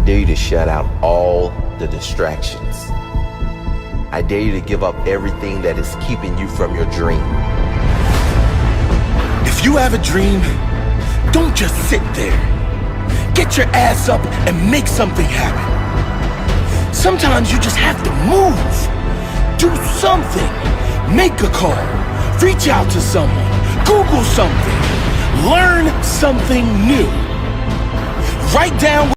dare you to shut out all the distractions. I dare you to give up everything that is keeping you from your dream. If you have a dream, don't just sit there. Get your ass up and make something happen. Sometimes you just have to move. Do something. Make a call. Reach out to someone. Google something. Learn something new. Write down.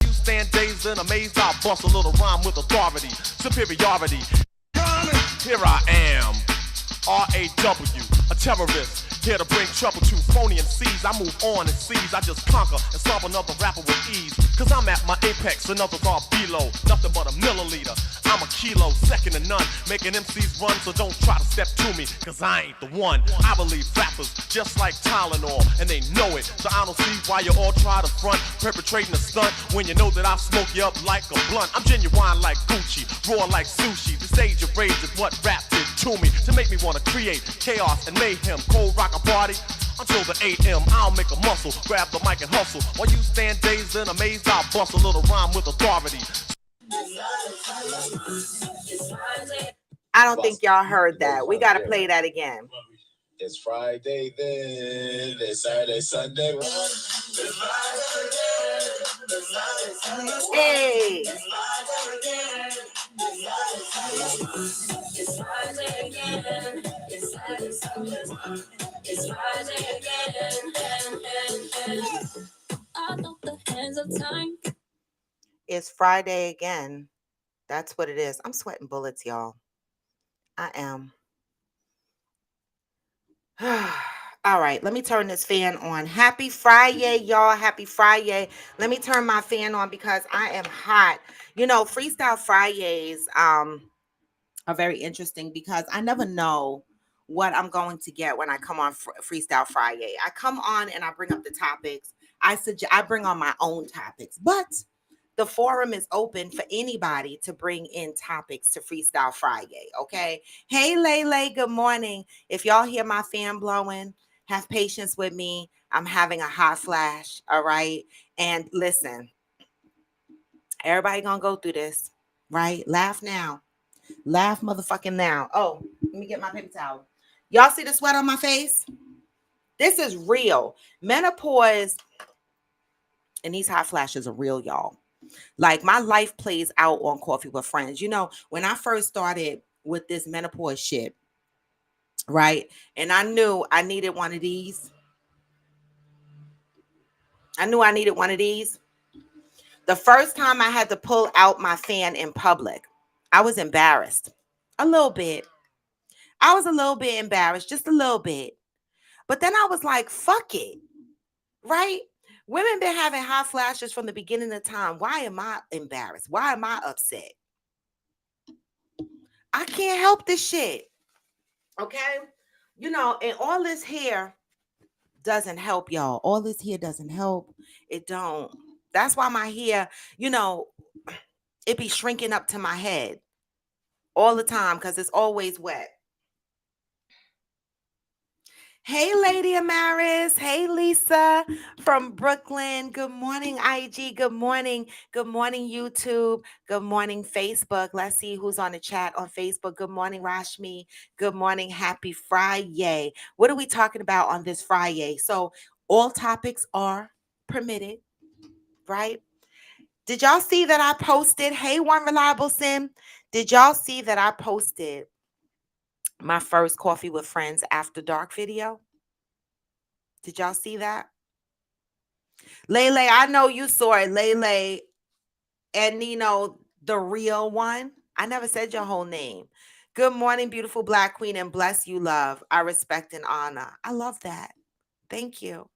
You stand dazed and amazed, I bust a little rhyme with authority, superiority. Here I am, R.A.W., a terrorist. Here to bring trouble to phony MCs. I move on and seize. I just conquer and solve another rapper with ease. Cause I'm at my apex and others are below. Nothing but a milliliter. I'm a kilo, second to none. Making MCs run, so don't try to step to me. Cause I ain't the one. I believe rappers just like Tylenol, and they know it. So I don't see why you all try to front, perpetrating a stunt when you know that I smoke you up like a blunt. I'm genuine like Gucci, raw like sushi. The stage of rage is what rap did to me, to make me wanna create chaos and mayhem. Cold rock a party until the AM. I'll make a muscle, grab the mic and hustle. While you stand dazed and amazed, I'll bust a little rhyme with authority. I don't think y'all heard that. We gotta play that again. It's Friday then, it's Saturday, Sunday. Hey. It's Friday again. It's Saturday, Sunday. It's Friday again. Out of the hands of time. It's Friday again. That's what it is. I'm sweating bullets, y'all. I am. All right, let me turn this fan on. Happy Friday, y'all. Happy Friday. Let me turn my fan on because I am hot. You know, Freestyle Fridays are very interesting because I never know what I'm going to get when I come on Freestyle Friday. I come on and I bring up the topics. I bring on my own topics, but the forum is open for anybody to bring in topics to Freestyle Friday, okay? Hey, Lele, good morning. If y'all hear my fan blowing, have patience with me. I'm having a hot flash, all right? And listen, everybody gonna go through this, right? Laugh now. Laugh motherfucking now. Oh, let me get my paper towel. Y'all see the sweat on my face? This is real. Menopause and these hot flashes are real, y'all. Like my life plays out on Coffee with Friends. You know, when I first started with this menopause shit, right? And I knew I needed one of these. The first time I had to pull out my fan in public, I was embarrassed. A little bit. I was a little bit embarrassed, just a little bit. But then I was like, fuck it, right? Women been having hot flashes from the beginning of time. Why am I embarrassed? Why am I upset? I can't help this shit. Okay? You know, and all this hair doesn't help, y'all. All this hair doesn't help. It don't. That's why my hair, you know, it be shrinking up to my head all the time because it's always wet. Hey, Lady Amaris. Hey, Lisa from Brooklyn. Good morning, IG. Good morning. Good morning, YouTube. Good morning, Facebook. Let's see who's on the chat on Facebook. Good morning, Rashmi. Good morning. Happy Friday. What are we talking about on this Friday? So all topics are permitted, right? Did y'all see that I posted? Hey, One Reliable Sim. Did y'all see that I posted my first Coffee with Friends After Dark video? Did y'all see that? Lele, I know you saw it. Lele and Nino, the real one. I never said your whole name. Good morning, beautiful Black Queen, and bless you, love. I respect and honor. I love that. Thank you.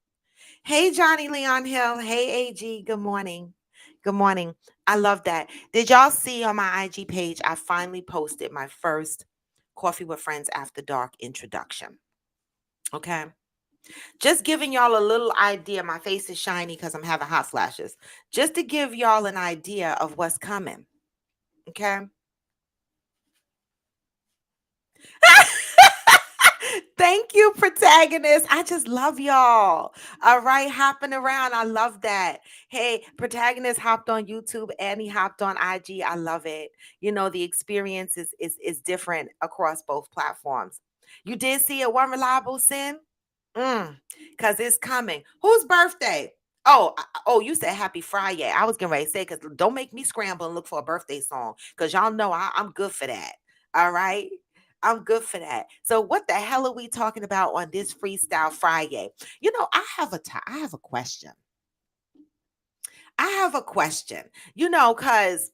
Hey, Johnny Leon Hill. Hey, AG. Good morning. Good morning. I love that. Did y'all see on my IG page, I finally posted my first Coffee with Friends After Dark introduction. Okay. Just giving y'all a little idea. My face is shiny because I'm having hot flashes. Just to give y'all an idea of what's coming. Okay. Thank you, protagonist. I just love y'all. All right, hopping around. I love that. Hey, protagonist hopped on YouTube and he hopped on IG. I love it. You know, the experience is different across both platforms. You did see it, One Reliable Sin? Because it's coming. Whose birthday? Oh, you said happy Friday. I was getting ready to say, because don't make me scramble and look for a birthday song. Because y'all know I'm good for that. All right. I'm good for that. So what the hell are we talking about on this Freestyle Friday? You know, I have a question. I have a question. Cause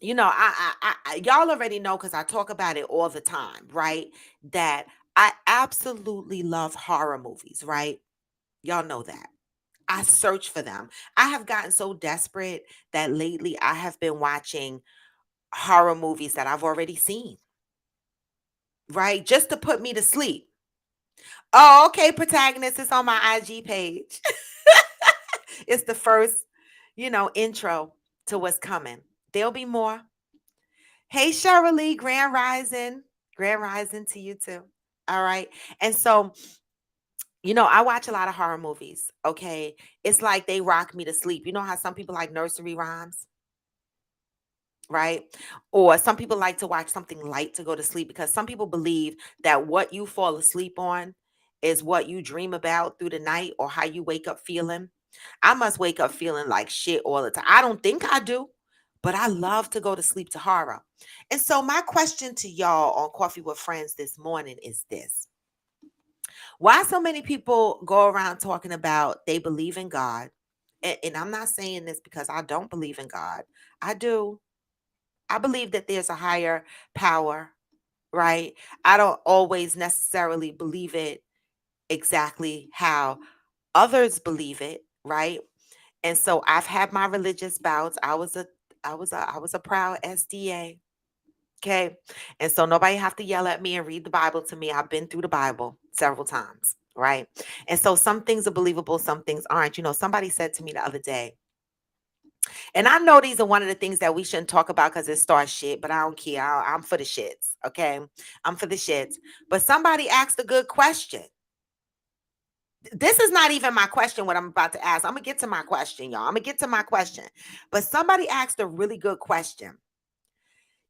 y'all already know because I talk about it all the time, right? That I absolutely love horror movies, right? Y'all know that. I search for them. I have gotten so desperate that lately I have been watching horror movies that I've already seen, right? Just to put me to sleep. Oh, okay, protagonist is on my IG page. It's the first, intro to what's coming. There'll be more. Hey, Shirley, Grand Rising. Grand Rising to you too. All right. And so, I watch a lot of horror movies. Okay. It's like they rock me to sleep. You know how some people like nursery rhymes? Right? Or some people like to watch something light to go to sleep because some people believe that what you fall asleep on is what you dream about through the night or how you wake up feeling. I must wake up feeling like shit all the time. I don't think I do, but I love to go to sleep to horror. And so, my question to y'all on Coffee with Friends this morning is this: why so many people go around talking about they believe in God? And I'm not saying this because I don't believe in God. I do. I believe that there's a higher power, right? I don't always necessarily believe it exactly how others believe it, right? And so I've had my religious bouts. I was a proud SDA. Okay. And so nobody have to yell at me and read the Bible to me. I've been through the Bible several times, right? And so some things are believable, some things aren't. Somebody said to me the other day, and I know these are one of the things that we shouldn't talk about because it starts shit, but I don't care. I'm for the shits. Okay. I'm for the shits. But somebody asked a good question. This is not even my question, what I'm about to ask. I'm going to get to my question, y'all. I'm going to get to my question. But somebody asked a really good question.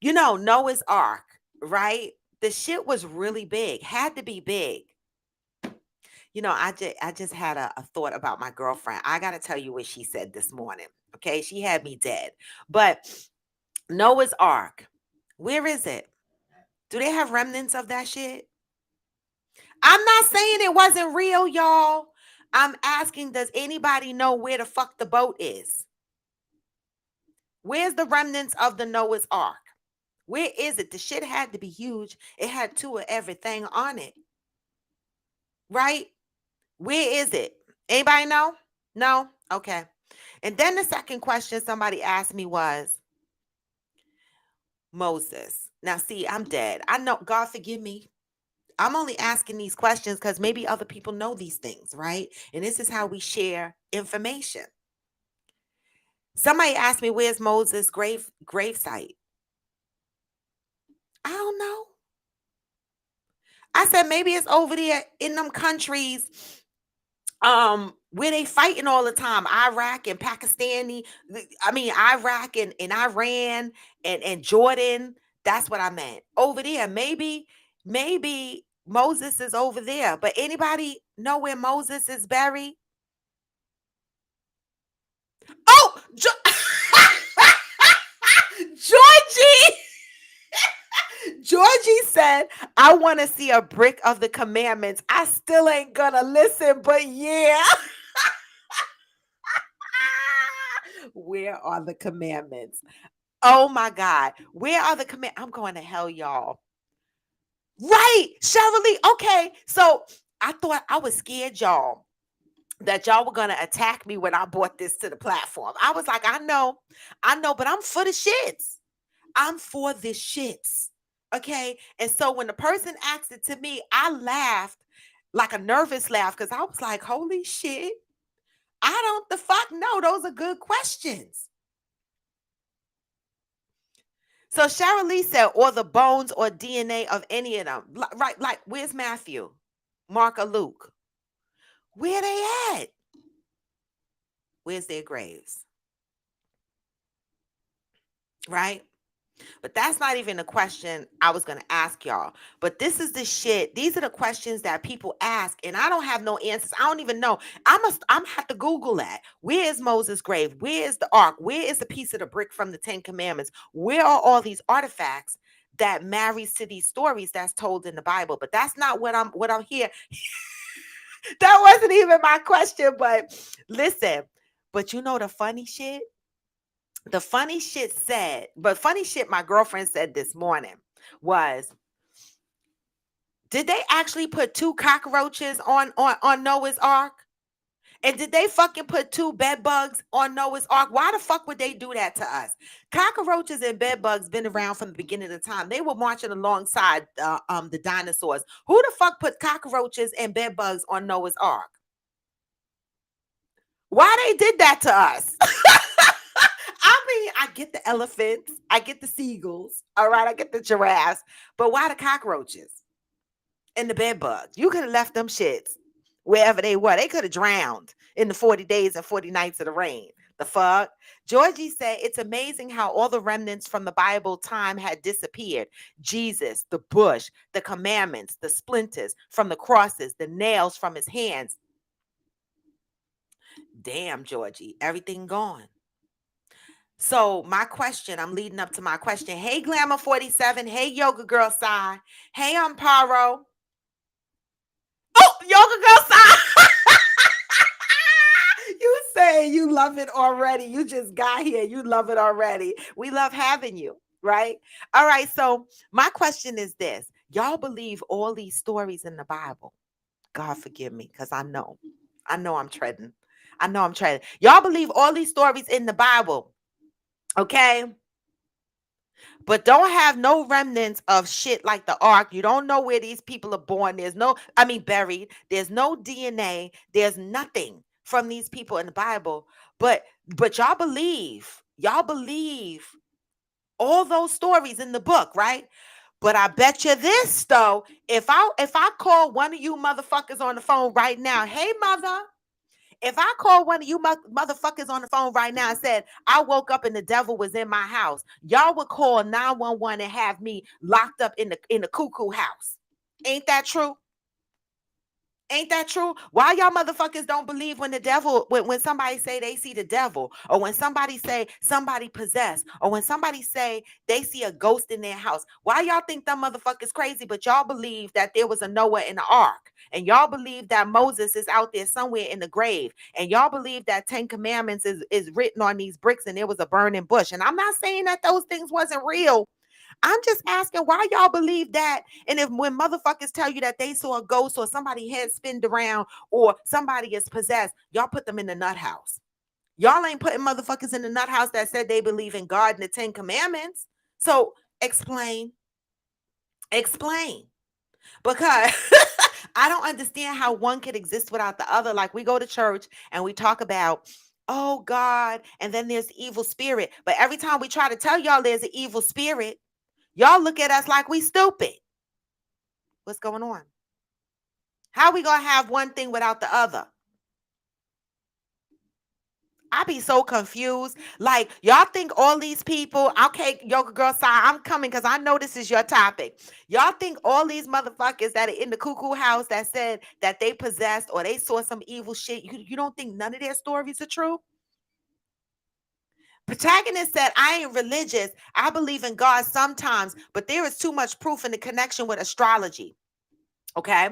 Noah's Ark, right? The shit was really big, had to be big. I just had a thought about my girlfriend. I got to tell you what she said this morning. Okay. She had me dead. But Noah's Ark, where is it? Do they have remnants of that shit? I'm not saying it wasn't real, y'all. I'm asking, does anybody know where the fuck the boat is? Where's the remnants of the Noah's Ark? Where is it? The shit had to be huge. It had two of everything on it. Right? Where is it? Anybody know? No? Okay. And then the second question somebody asked me was Moses. Now, see, I'm dead. I know, God forgive me. I'm only asking these questions because maybe other people know these things, right? And this is how we share information. Somebody asked me, where's Moses' gravesite? I don't know. I said maybe it's over there in them countries where they fighting all the time, Iraq and Iraq and Iran and Jordan. That's what I meant. Over there. Maybe Moses is over there. But anybody know where Moses is buried? Oh, Georgie! Georgie said, I want to see a brick of the commandments. I still ain't gonna listen, but yeah. Where are the commandments? Oh my God. Where are the commandments? I'm going to hell, y'all. Right. Shirley. Okay. So I thought I was scared, y'all, that y'all were going to attack me when I brought this to the platform. I was like, I know, but I'm for the shits. I'm for the shits. Okay. And so when the person asked it to me, I laughed like a nervous laugh because I was like, holy shit. I don't the fuck know. Those are good questions. So Cheryl Lee said, or the bones or DNA of any of them. Right, like, where's Matthew, Mark, or Luke? Where they at? Where's their graves? Right? But that's not even the question I was going to ask y'all. But this is the shit. These are the questions that people ask, and I don't have no answers. I don't even know. I'm have to Google that. Where is Moses' grave? Where is the ark? Where is the piece of the brick from the 10 Commandments? Where are all these artifacts that marries to these stories that's told in the Bible? But that's not what I'm here. That wasn't even my question, but listen. But you know the funny shit? The funny shit said, but funny shit my girlfriend said this morning was, did they actually put 2 cockroaches on Noah's Ark? And did they fucking put 2 bed bugs on Noah's Ark? Why the fuck would they do that to us? Cockroaches and bed bugs been around from the beginning of time. They were marching alongside the dinosaurs. Who the fuck put cockroaches and bed bugs on Noah's Ark? Why they did that to us? I mean, I get the elephants, I get the seagulls, all right, I get the giraffes, but why the cockroaches and the bed bugs? You could have left them shits wherever they were. They could have drowned in the 40 days and 40 nights of the rain. The fuck? Georgie said, it's amazing how all the remnants from the Bible time had disappeared. Jesus, the bush, the commandments, the splinters from the crosses, the nails from his hands. Damn, Georgie, everything gone. So my question, I'm leading up to my question. Hey, Glamour 47. Hey, Yoga Girl Sai. Hey, Amparo. Oh, Yoga Girl Sai. You say you love it already. You just got here. You love it already. We love having you, right? All right. So my question is this. Y'all believe all these stories in the Bible? God forgive me, because I know I'm treading. Y'all believe all these stories in the Bible? Okay. But don't have no remnants of shit like the ark. You don't know where these people are born. Buried. There's no DNA. There's nothing from these people in the Bible. But y'all believe all those stories in the book, right? But I bet you this though, if I call one of you motherfuckers on the phone right now, hey mother. If I call one of you motherfuckers on the phone right now and said, I woke up and the devil was in my house, y'all would call 911 and have me locked up in the cuckoo house. Ain't that true? Ain't that true? Why y'all motherfuckers don't believe when the devil, when somebody say they see the devil, or when somebody say somebody possessed, or when somebody say they see a ghost in their house? Why y'all think them motherfuckers crazy, but y'all believe that there was a Noah in the ark, and y'all believe that Moses is out there somewhere in the grave, and y'all believe that 10 Commandments is written on these bricks and there was a burning bush? And I'm not saying that those things wasn't real. I'm just asking why y'all believe that. And if when motherfuckers tell you that they saw a ghost or somebody head spinned around or somebody is possessed, y'all put them in the nut house. Y'all ain't putting motherfuckers in the nut house that said they believe in God and the 10 Commandments. So explain. Because I don't understand how one could exist without the other. Like, we go to church and we talk about, oh God, and then there's the evil spirit. But every time we try to tell y'all there's an evil spirit, y'all look at us like we stupid. What's going on? How we gonna have one thing without the other? I be so confused. Like, y'all think all these people, okay, Yoga Girl Sai, I'm coming because I know this is your topic. Y'all think all these motherfuckers that are in the cuckoo house that said that they possessed or they saw some evil shit, you don't think none of their stories are true? Protagonist said, I ain't religious. I believe in God sometimes, but there is too much proof in the connection with astrology. Okay.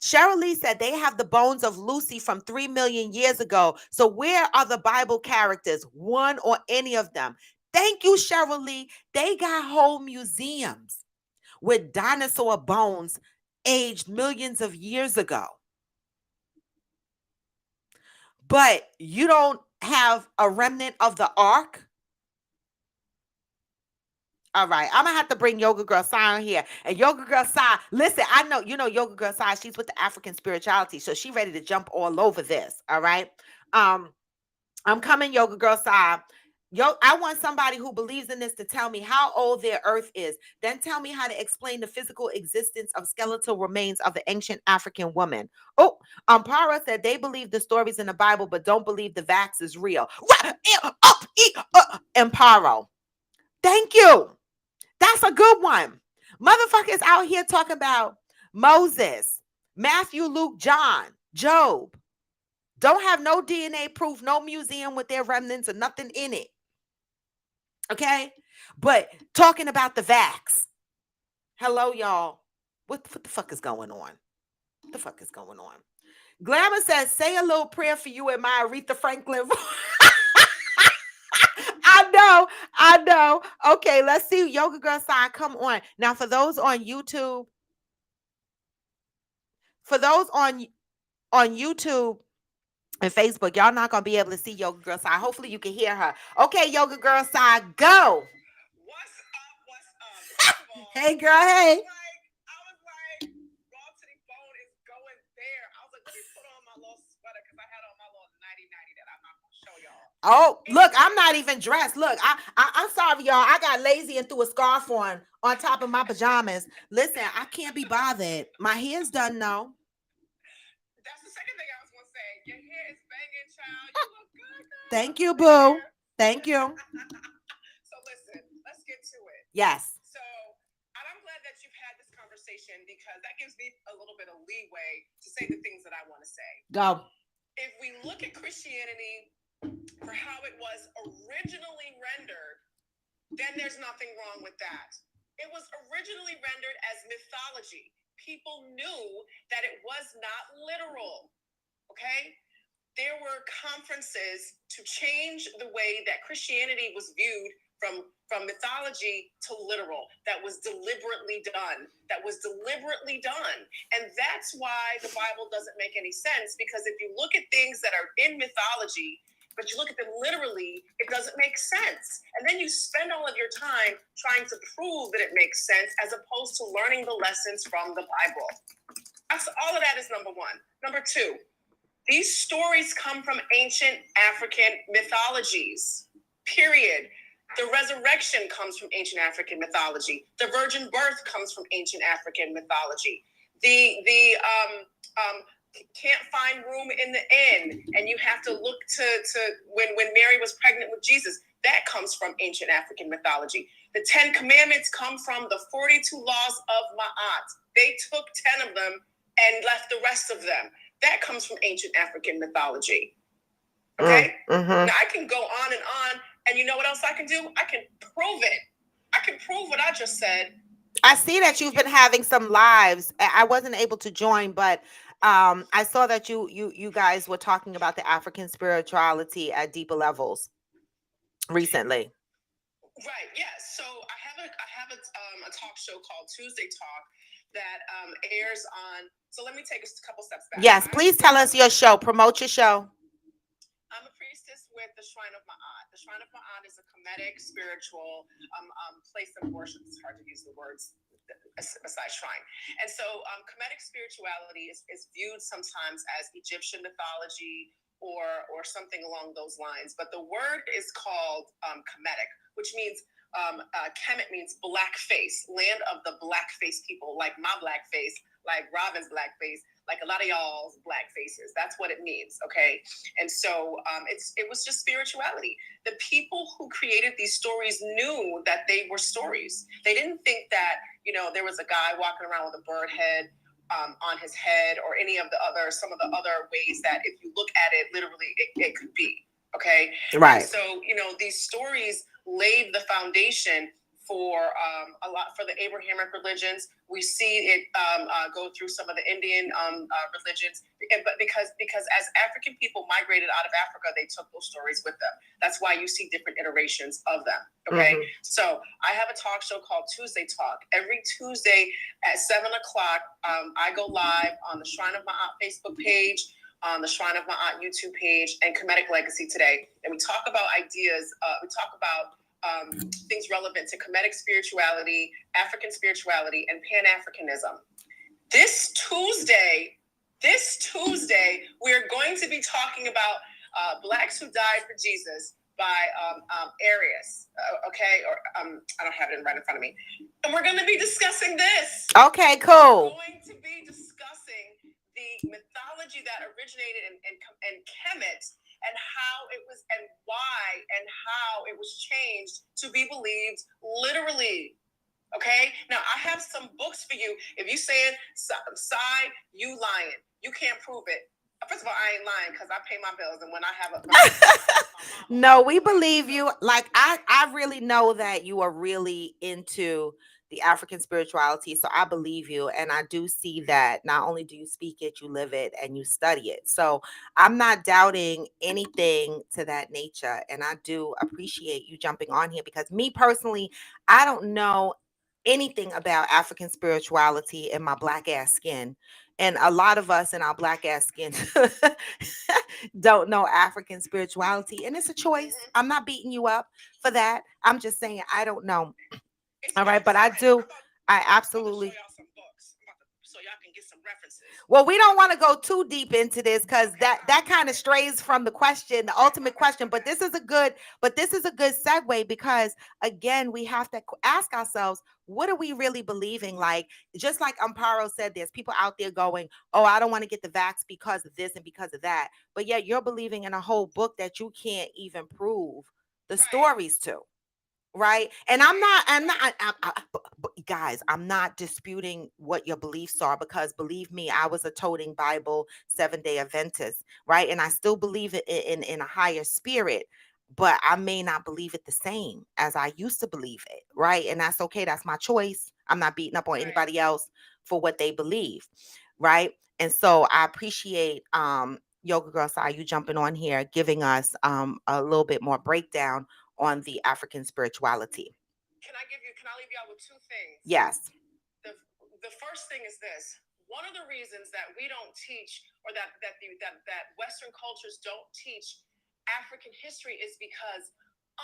Cheryl Lee said they have the bones of Lucy from 3 million years ago. So where are the Bible characters? One or any of them? Thank you, Cheryl Lee. They got whole museums with dinosaur bones aged millions of years ago. But you don't have a remnant of the ark? All right, I'm gonna have to bring Yoga Girl Sai on here. And Yoga Girl Sai, listen, I know you know Yoga Girl Sai, she's with the African spirituality, so she ready to jump all over this. All right. I'm coming, Yoga Girl Sai. I want somebody who believes in this to tell me how old their earth is. Then tell me how to explain the physical existence of skeletal remains of the ancient African woman. Oh, Ampara said they believe the stories in the Bible, but don't believe the vax is real. Amparo. Thank you. That's a good one. Motherfuckers out here talking about Moses, Matthew, Luke, John, Job. Don't have no DNA proof, no museum with their remnants or nothing in it. Okay? But talking about the vax. Hello, y'all. What the fuck is going on? What the fuck is going on? Glamour says, say a little prayer for you and my Aretha Franklin. I know. Okay, let's see. Yoga Girl Sign, come on. Now, for those on YouTube, YouTube and Facebook, y'all not gonna be able to see Yoga Girl Sign. Hopefully, you can hear her. Okay, Yoga Girl Sign, go. What's up? Hey, girl. Hey. I was like, Raw to the Bone is going there. I was like, let me put on my little sweater because I had on my little 90 that I'm not gonna show y'all. Oh, look, I'm not even dressed. Look, I'm sorry, y'all. I got lazy and threw a scarf on top of my pajamas. Listen, I can't be bothered. My hair's done now. That's the second thing I was gonna say. Your hair is banging, child. You look good, girl. Thank you, boo. Thank you. So listen, let's get to it. Yes. So, and I'm glad that you've had this conversation because that gives me a little bit of leeway to say the things that I want to say. Go. If we look at Christianity for how it was originally rendered, then there's nothing wrong with that. It was originally rendered as mythology. People knew that it was not literal. Okay? There were conferences to change the way that Christianity was viewed from mythology to literal. That was deliberately done. And that's why the Bible doesn't make any sense, because if you look at things that are in mythology, but you look at them literally, it doesn't make sense. And then you spend all of your time trying to prove that it makes sense as opposed to learning the lessons from the Bible. That's all of that is number one. Number two, these stories come from ancient African mythologies, period. The resurrection comes from ancient African mythology. The virgin birth comes from ancient African mythology. The can't find room in the inn, and you have to look to when Mary was pregnant with Jesus. That comes from ancient African mythology. The 10 Commandments come from the 42 laws of Ma'at. They took 10 of them and left the rest of them. That comes from ancient African mythology. Okay? Mm-hmm. Now, I can go on, and you know what else I can do? I can prove it. I can prove what I just said. I see that you've been having some lives. I wasn't able to join, but I saw that you guys were talking about the African spirituality at deeper levels recently. Right. Yes. So I have a talk show called Tuesday Talk that airs on. So let me take a couple steps back. Yes, please tell us your show. Promote your show. I'm a priestess with the Shrine of Ma'at. The Shrine of Ma'at is a Kemetic spiritual place of worship. It's hard to use the words besides shrine. And so Kemetic spirituality is viewed sometimes as Egyptian mythology or something along those lines. But the word is called Kemetic, which means Kemet means black face, land of the black face people, like my black face, like Robin's black face, like a lot of y'all's black faces. That's what it means, okay? And so it was just spirituality. The people who created these stories knew that they were stories. They didn't think that, there was a guy walking around with a bird head on his head or some of the other ways that if you look at it, literally it could be, okay? Right. And so, these stories laid the foundation for the Abrahamic religions. We see it go through some of the Indian religions, but because as African people migrated out of Africa, they took those stories with them. That's why you see different iterations of them. Okay, So I have a talk show called Tuesday Talk. Every Tuesday at 7:00, I go live on the Shrine of Ma'at Facebook page, on the Shrine of Ma'at YouTube page, and Kemetic Legacy Today, and we talk about ideas. We talk about things relevant to Kemetic spirituality, African spirituality, and Pan-Africanism. This Tuesday, we're going to be talking about Blacks who died for Jesus, Arius. Okay, or I don't have it right in front of me. And we're going to be discussing this. Okay, cool. We're going to be discussing the mythology that originated in Kemet and how it was and why and how it was changed to be believed literally. Okay, now I have some books for you. If you saying, Sai, you lying, you can't prove it. First of all, I ain't lying because I pay my bills, and when I have a No, we believe you. Like I really know that you are really into the African spirituality. So I believe you. And I do see that not only do you speak it, you live it and you study it. So I'm not doubting anything to that nature. And I do appreciate you jumping on here because me personally, I don't know anything about African spirituality in my black ass skin. And a lot of us in our black ass skin don't know African spirituality. And it's a choice. I'm not beating you up for that. I'm just saying I don't know. All right, but I do. I absolutely. So y'all can get some references. Well, we don't want to go too deep into this because that kind of strays from the question, the ultimate question. But this is a good segue because again, we have to ask ourselves, what are we really believing? Like, just like Amparo said, there's people out there going, oh, I don't want to get the vax because of this and because of that. But yet you're believing in a whole book that you can't even prove the stories to. Right. And guys, I'm not disputing what your beliefs are because believe me, I was a toting Bible 7-day Adventist. Right. And I still believe it in a higher spirit, but I may not believe it the same as I used to believe it. Right. And that's okay. That's my choice. I'm not beating up on anybody else for what they believe. Right. And so I appreciate Yoga Girl Sai, you jumping on here, giving us a little bit more breakdown on the African spirituality. Can I leave y'all with two things? Yes. The first thing is this. One of the reasons that we don't teach, or that Western cultures don't teach African history, is because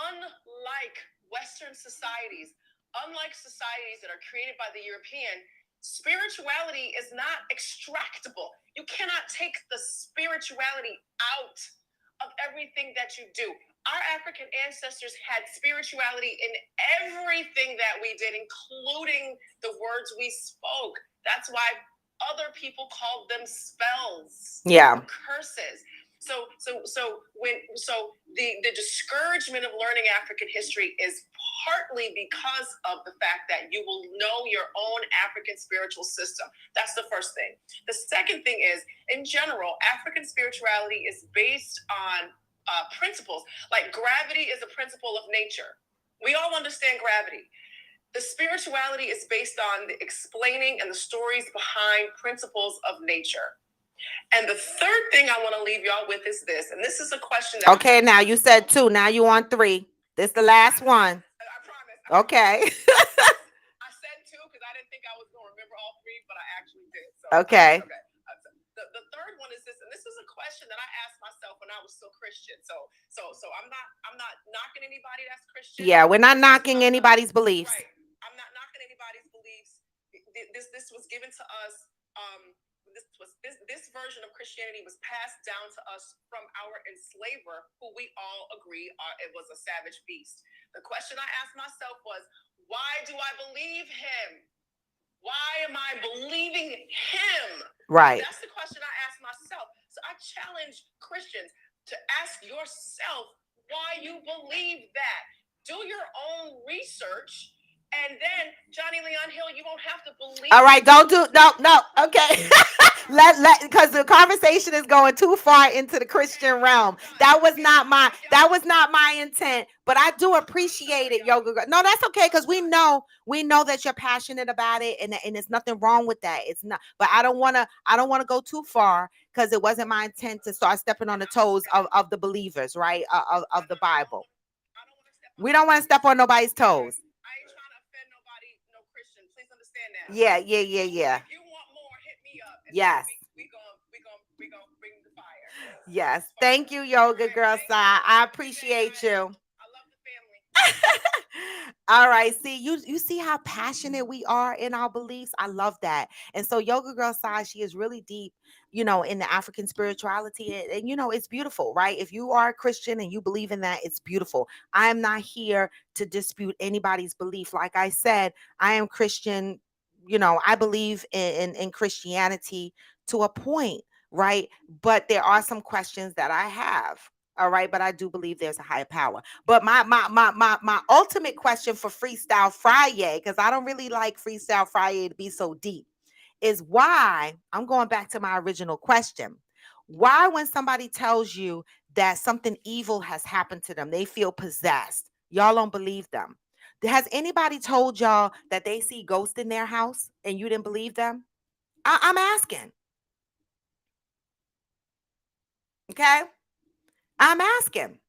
unlike Western societies, unlike societies that are created by the European, spirituality is not extractable. You cannot take the spirituality out of everything that you do. Our African ancestors had spirituality in everything that we did, including the words we spoke. That's why other people called them spells. Yeah. Curses. So the discouragement of learning African history is partly because of the fact that you will know your own African spiritual system. That's the first thing. The second thing is, in general, African spirituality is based on principles. Like gravity is a principle of nature. We all understand gravity. The spirituality is based on the explaining and the stories behind principles of nature. And the third thing I want to leave y'all with is this, and this is a question that okay, now you said 2, now you on 3. This the last one. I promise. Okay. I said 2 because I didn't think I was going to remember all 3, but I actually did. So, okay. The third one is this, and this is a question that I asked myself when I was still Christian. So I'm not knocking anybody that's Christian. Yeah, we're not knocking anybody's beliefs. Right. I'm not knocking anybody's beliefs. This was given to us. This version of Christianity was passed down to us from our enslaver, who we all agree it was a savage beast. The question I asked myself was, why do I believe him? Why am I believing him? Right. That's the question I asked myself. So I challenge Christians to ask yourself why you believe that. Do your own research. And then, Johnny Leon Hill, you won't have to believe. All right, don't do no. Okay, because the conversation is going too far into the Christian realm. That was not my intent. But I do appreciate it, Yoga Girl. No, that's okay because we know that you're passionate about it, and there's nothing wrong with that. It's not. But I don't want to go too far because it wasn't my intent to start stepping on the toes of the believers, right? Of the Bible. We don't want to step on nobody's toes. Yeah. If you want more, hit me up. Yes. We gonna bring the fire. Yes. Thank you, Yoga Girl Sai. I appreciate you. I love the family. All right. See, you see how passionate we are in our beliefs. I love that. And so Yoga Girl Sai, she is really deep, in the African spirituality. And it's beautiful, right? If you are a Christian and you believe in that, it's beautiful. I am not here to dispute anybody's belief. Like I said, I am Christian. I believe in Christianity to a point, right? But there are some questions that I have. All right, but I do believe there's a higher power. But my ultimate question for Freestyle Friday, because I don't really like Freestyle Friday to be so deep, is why I'm going back to my original question. Why, when somebody tells you that something evil has happened to them, they feel possessed, y'all don't believe them? Has anybody told y'all that they see ghosts in their house and you didn't believe them? I'm asking. Okay. I'm asking.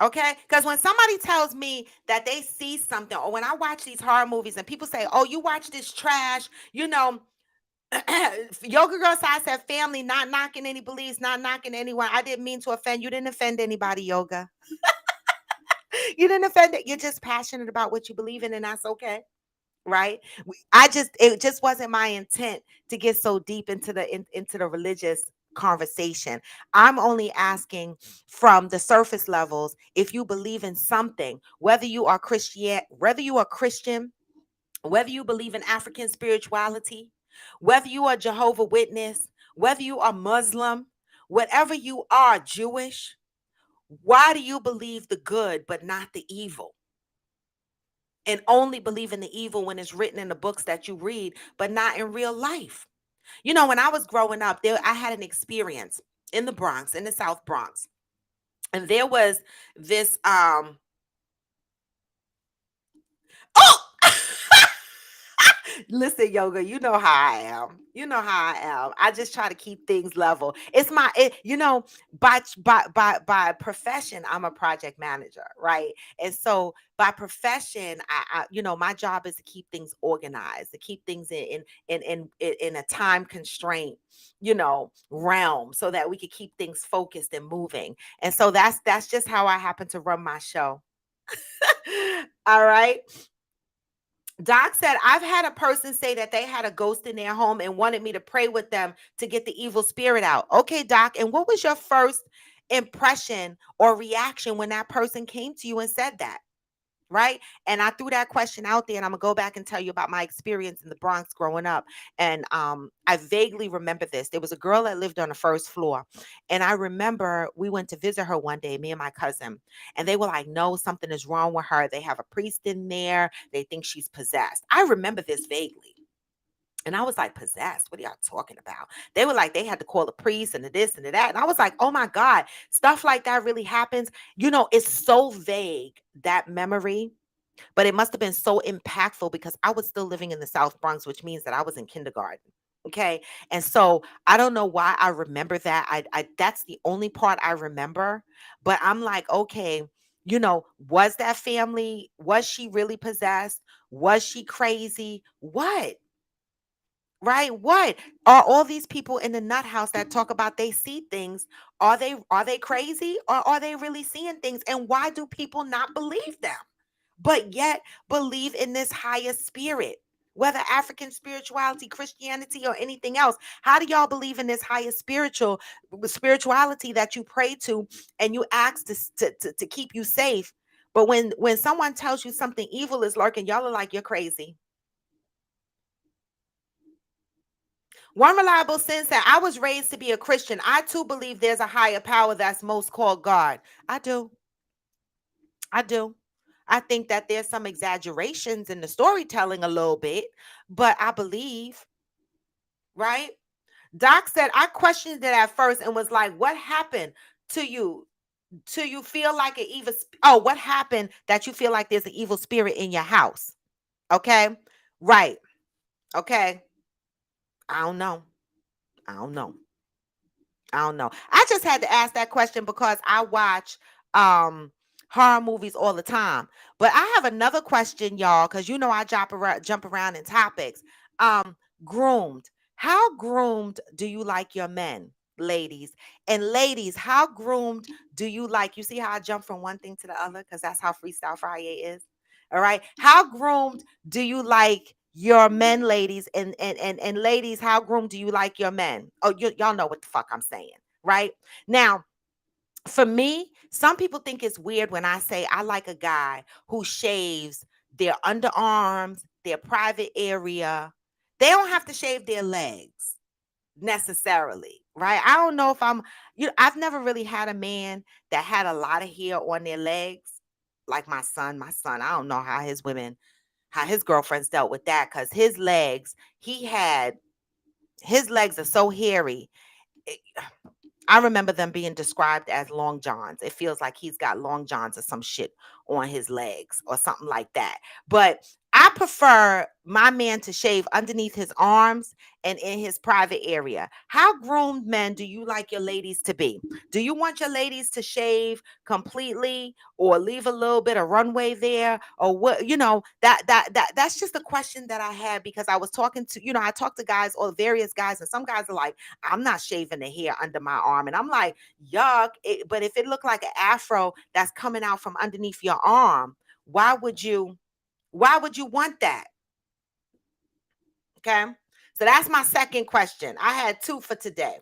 Okay. Because when somebody tells me that they see something, or when I watch these horror movies and people say, oh, you watch this trash, Yoga Girl Side said family, not knocking any beliefs, not knocking anyone. I didn't mean to offend. You didn't offend anybody, Yoga. You didn't offend it. You're just passionate about what you believe in, and that's okay. Right. It just wasn't my intent to get so deep into into the religious conversation. I'm only asking from the surface levels, if you believe in something, whether you are Christian, whether you believe in African spirituality, whether you are Jehovah Witness, whether you are Muslim, whatever you are, Jewish, why do you believe the good but not the evil? And only believe in the evil when it's written in the books that you read, but not in real life. When I was growing up, I had an experience in the Bronx, in the South Bronx. And there was this oh listen, Yoga, you know how I am. You know how I am. I just try to keep things level. It's by profession, I'm a project manager, right? And so by profession, my job is to keep things organized, to keep things in a time constraint, realm, so that we could keep things focused and moving. And so that's just how I happen to run my show. All right. Doc said, I've had a person say that they had a ghost in their home and wanted me to pray with them to get the evil spirit out. Okay, Doc. And what was your first impression or reaction when that person came to you and said that? Right. And I threw that question out there, and I'm gonna go back and tell you about my experience in the Bronx growing up. And I vaguely remember this. There was a girl that lived on the first floor, and I remember we went to visit her one day, me and my cousin, and they were like, no, something is wrong with her. They have a priest in there, they think she's possessed. I remember this vaguely. And I was like, possessed? What are y'all talking about? They were like, they had to call the priest and the this and the that. And I was like, oh my God, stuff like that really happens. It's so vague, that memory, but it must have been so impactful because I was still living in the South Bronx, which means that I was in kindergarten. Okay. And so I don't know why I remember that. I that's the only part I remember. But I'm like, okay, was that family? Was she really possessed? Was she crazy? What? Right? What are all these people in the nut house that talk about they see things? Are they crazy, or are they really seeing things? And why do people not believe them, but yet believe in this higher spirit? Whether African spirituality, Christianity, or anything else, how do y'all believe in this higher spirituality that you pray to and you ask to keep you safe? But when someone tells you something evil is lurking, y'all are like, you're crazy. One reliable sense that I was raised to be a Christian. I too believe there's a higher power that's most called God. I do. I do. I think that there's some exaggerations in the storytelling a little bit, but I believe, right? Doc said, I questioned it at first and was like, what happened to you? To you feel like an evil? What happened that you feel like there's an evil spirit in your house? Okay. Right. Okay. I don't know. I don't know. I don't know. I just had to ask that question because I watch horror movies all the time. But I have another question, y'all, because I jump around in topics. Groomed. How groomed do you like your men? ladies. And ladies, how groomed do you like? You see how I jump from one thing to the other? Because that's how Freestyle Friday is. All right. How groomed do you like your men, ladies? And ladies, how groomed do you like your men? Oh, y'all know what the fuck I'm saying, right? Now, for me, some people think it's weird when I say I like a guy who shaves their underarms, their private area. They don't have to shave their legs necessarily, right? I don't know if I've never really had a man that had a lot of hair on their legs, like my son. I don't know how his girlfriends dealt with that because his legs are so hairy. I remember them being described as long johns. It feels like he's got long johns or some shit on his legs or something like that. But I prefer my man to shave underneath his arms and in his private area. How groomed men do you like your ladies to be? Do you want your ladies to shave completely or leave a little bit of runway there or what? That's just a question that I had because I was talking to, I talked to guys or various guys and some guys are like, I'm not shaving the hair under my arm. And I'm like, yuck. But if it looked like an afro that's coming out from underneath your arm, why would you want that? Okay. So that's my second question. I had two for today.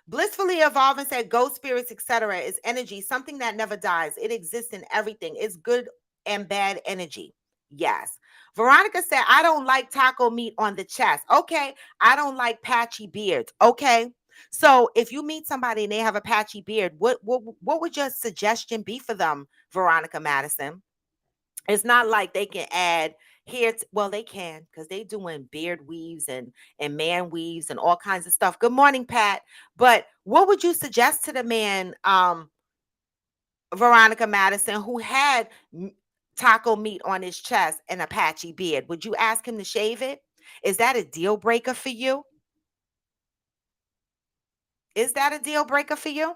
Blissfully evolving said ghost spirits, etc. is energy, something that never dies. It exists in everything. It's good and bad energy. Yes. Veronica said, I don't like taco meat on the chest. Okay. I don't like patchy beards. Okay. So if you meet somebody and they have a patchy beard, what would your suggestion be for them, Veronica Madison? It's not like they can add here. Well, they can because they doing beard weaves and man weaves and all kinds of stuff. Good morning, Pat. But what would you suggest to the man, Veronica Madison, who had taco meat on his chest and a patchy beard? Would you ask him to shave it? Is that a deal breaker for you? Is that a deal breaker for you?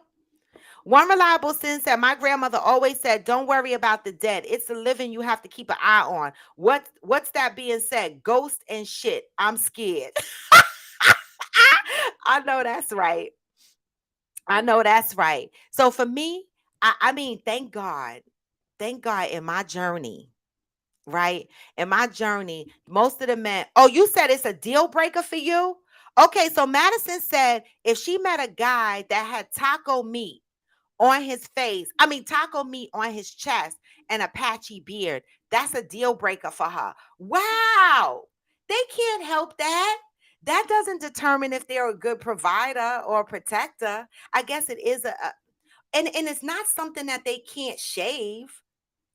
One reliable sin said, my grandmother always said, don't worry about the dead. It's the living you have to keep an eye on. What's that being said? Ghost and shit. I'm scared. I know that's right. I know that's right. So for me, I mean, thank God in my journey, right? In my journey, most of the men, oh, you said it's a deal breaker for you? Okay, so Madison said if she met a guy that had taco meat on his face, taco meat on his chest and a patchy beard, that's a deal breaker for her. Wow. They can't help that. That doesn't determine if they're a good provider or protector. I guess it is and it's not something that they can't shave.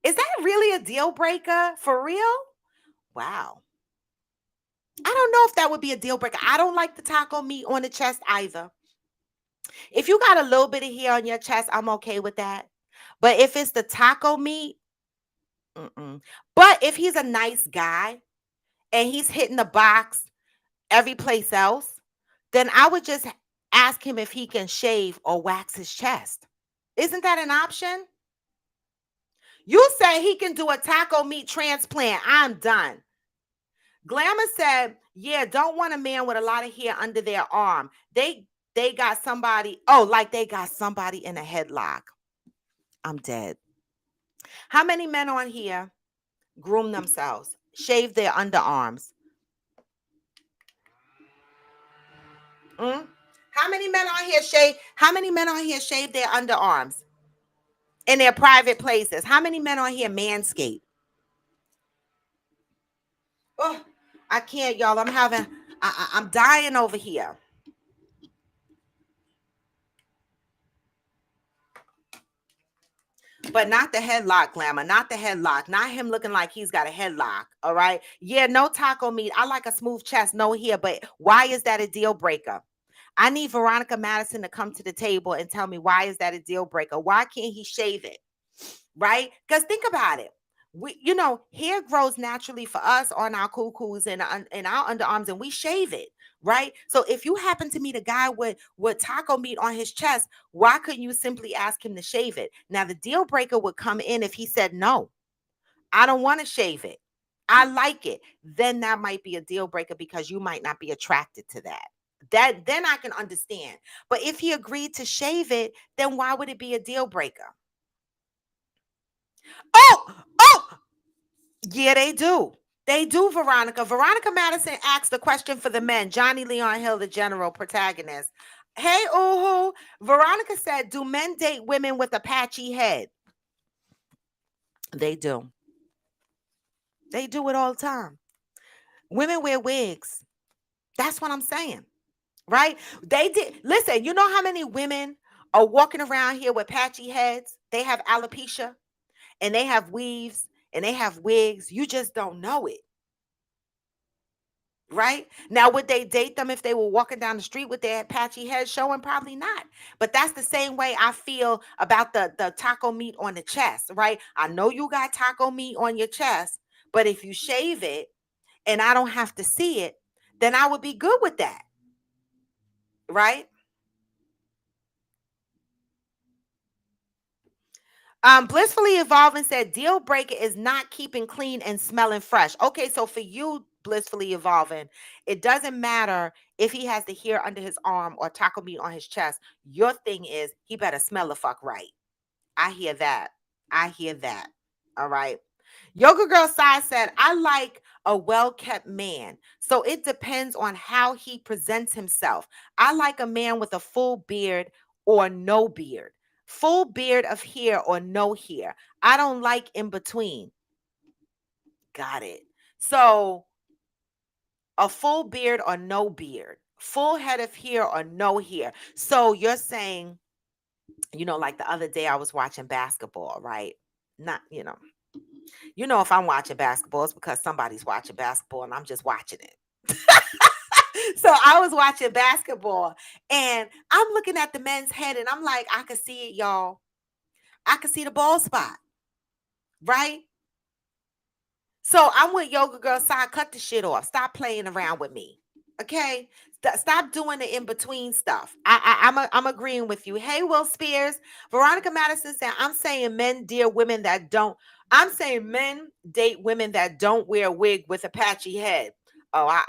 Is that really a deal breaker for real? Wow. I don't know if that would be a deal breaker. I don't like the taco meat on the chest either. If you got a little bit of hair on your chest, I'm okay with that. But if it's the taco meat, mm-mm. But if he's a nice guy and he's hitting the box every place else, then I would just ask him if he can shave or wax his chest. Isn't that an option? You say he can do a taco meat transplant. I'm done. Glamour said, yeah, don't want a man with a lot of hair under their arm. They got somebody, like they got somebody in a headlock. I'm dead. How many men on here groom themselves, shave their underarms? How many men on here shave their underarms in their private places? How many men on here manscape? Oh, I can't, y'all. I'm dying over here. But not the headlock, Glamour. Not the headlock. Not him looking like he's got a headlock. All right. Yeah, no taco meat. I like a smooth chest, no hair. But why is that a deal breaker? I need Veronica Madison to come to the table and tell me why is that a deal breaker? Why can't he shave it? Right? Because think about it. Hair grows naturally for us on our cuckoos and our underarms, and we shave it, right? So if you happen to meet a guy with taco meat on his chest, why couldn't you simply ask him to shave it? Now, the deal breaker would come in if he said, no, I don't want to shave it. I like it. Then that might be a deal breaker because you might not be attracted to that. That then I can understand. But if he agreed to shave it, then why would it be a deal breaker? Oh, yeah, they do. They do, Veronica. Veronica Madison asked the question for the men. Johnny Leon Hill, the general protagonist. Hey, Uhu. Veronica said, do men date women with a patchy head? They do. They do it all the time. Women wear wigs. That's what I'm saying. Right? They did. Listen, you know how many women are walking around here with patchy heads? They have alopecia and they have weaves and they have wigs. You just don't know it. Right? Now, would they date them if they were walking down the street with their patchy head showing? Probably not. But that's the same way I feel about the taco meat on the chest, right? I know you got taco meat on your chest, but if you shave it and I don't have to see it, then I would be good with that. Right? Blissfully Evolving said deal breaker is not keeping clean and smelling fresh. Okay, so for you, Blissfully Evolving, it doesn't matter if he has the hair under his arm or taco meat on his chest. Your thing is he better smell the fuck right. I hear that. I hear that. All right. Yoga Girl Sai said, I like a well-kept man. So it depends on how he presents himself. I like a man with a full beard or no beard. Full beard of hair or no hair. I don't like in between. Got it. So a full beard or no beard. Full head of hair or no hair. So you're saying, like the other day I was watching basketball, right? Not, if I'm watching basketball, it's because somebody's watching basketball and I'm just watching it. So I was watching basketball and I'm looking at the men's head and I'm like, I could see it, y'all. I could see the ball spot, right? So I'm with Yoga Girl Side. Cut the shit off. Stop playing around with me, okay? Stop doing the in-between stuff. I'm agreeing with you. Hey, Will Spears. Veronica Madison said, I'm saying men date women that don't. I'm saying men date women that don't wear a wig with a patchy head. Oh,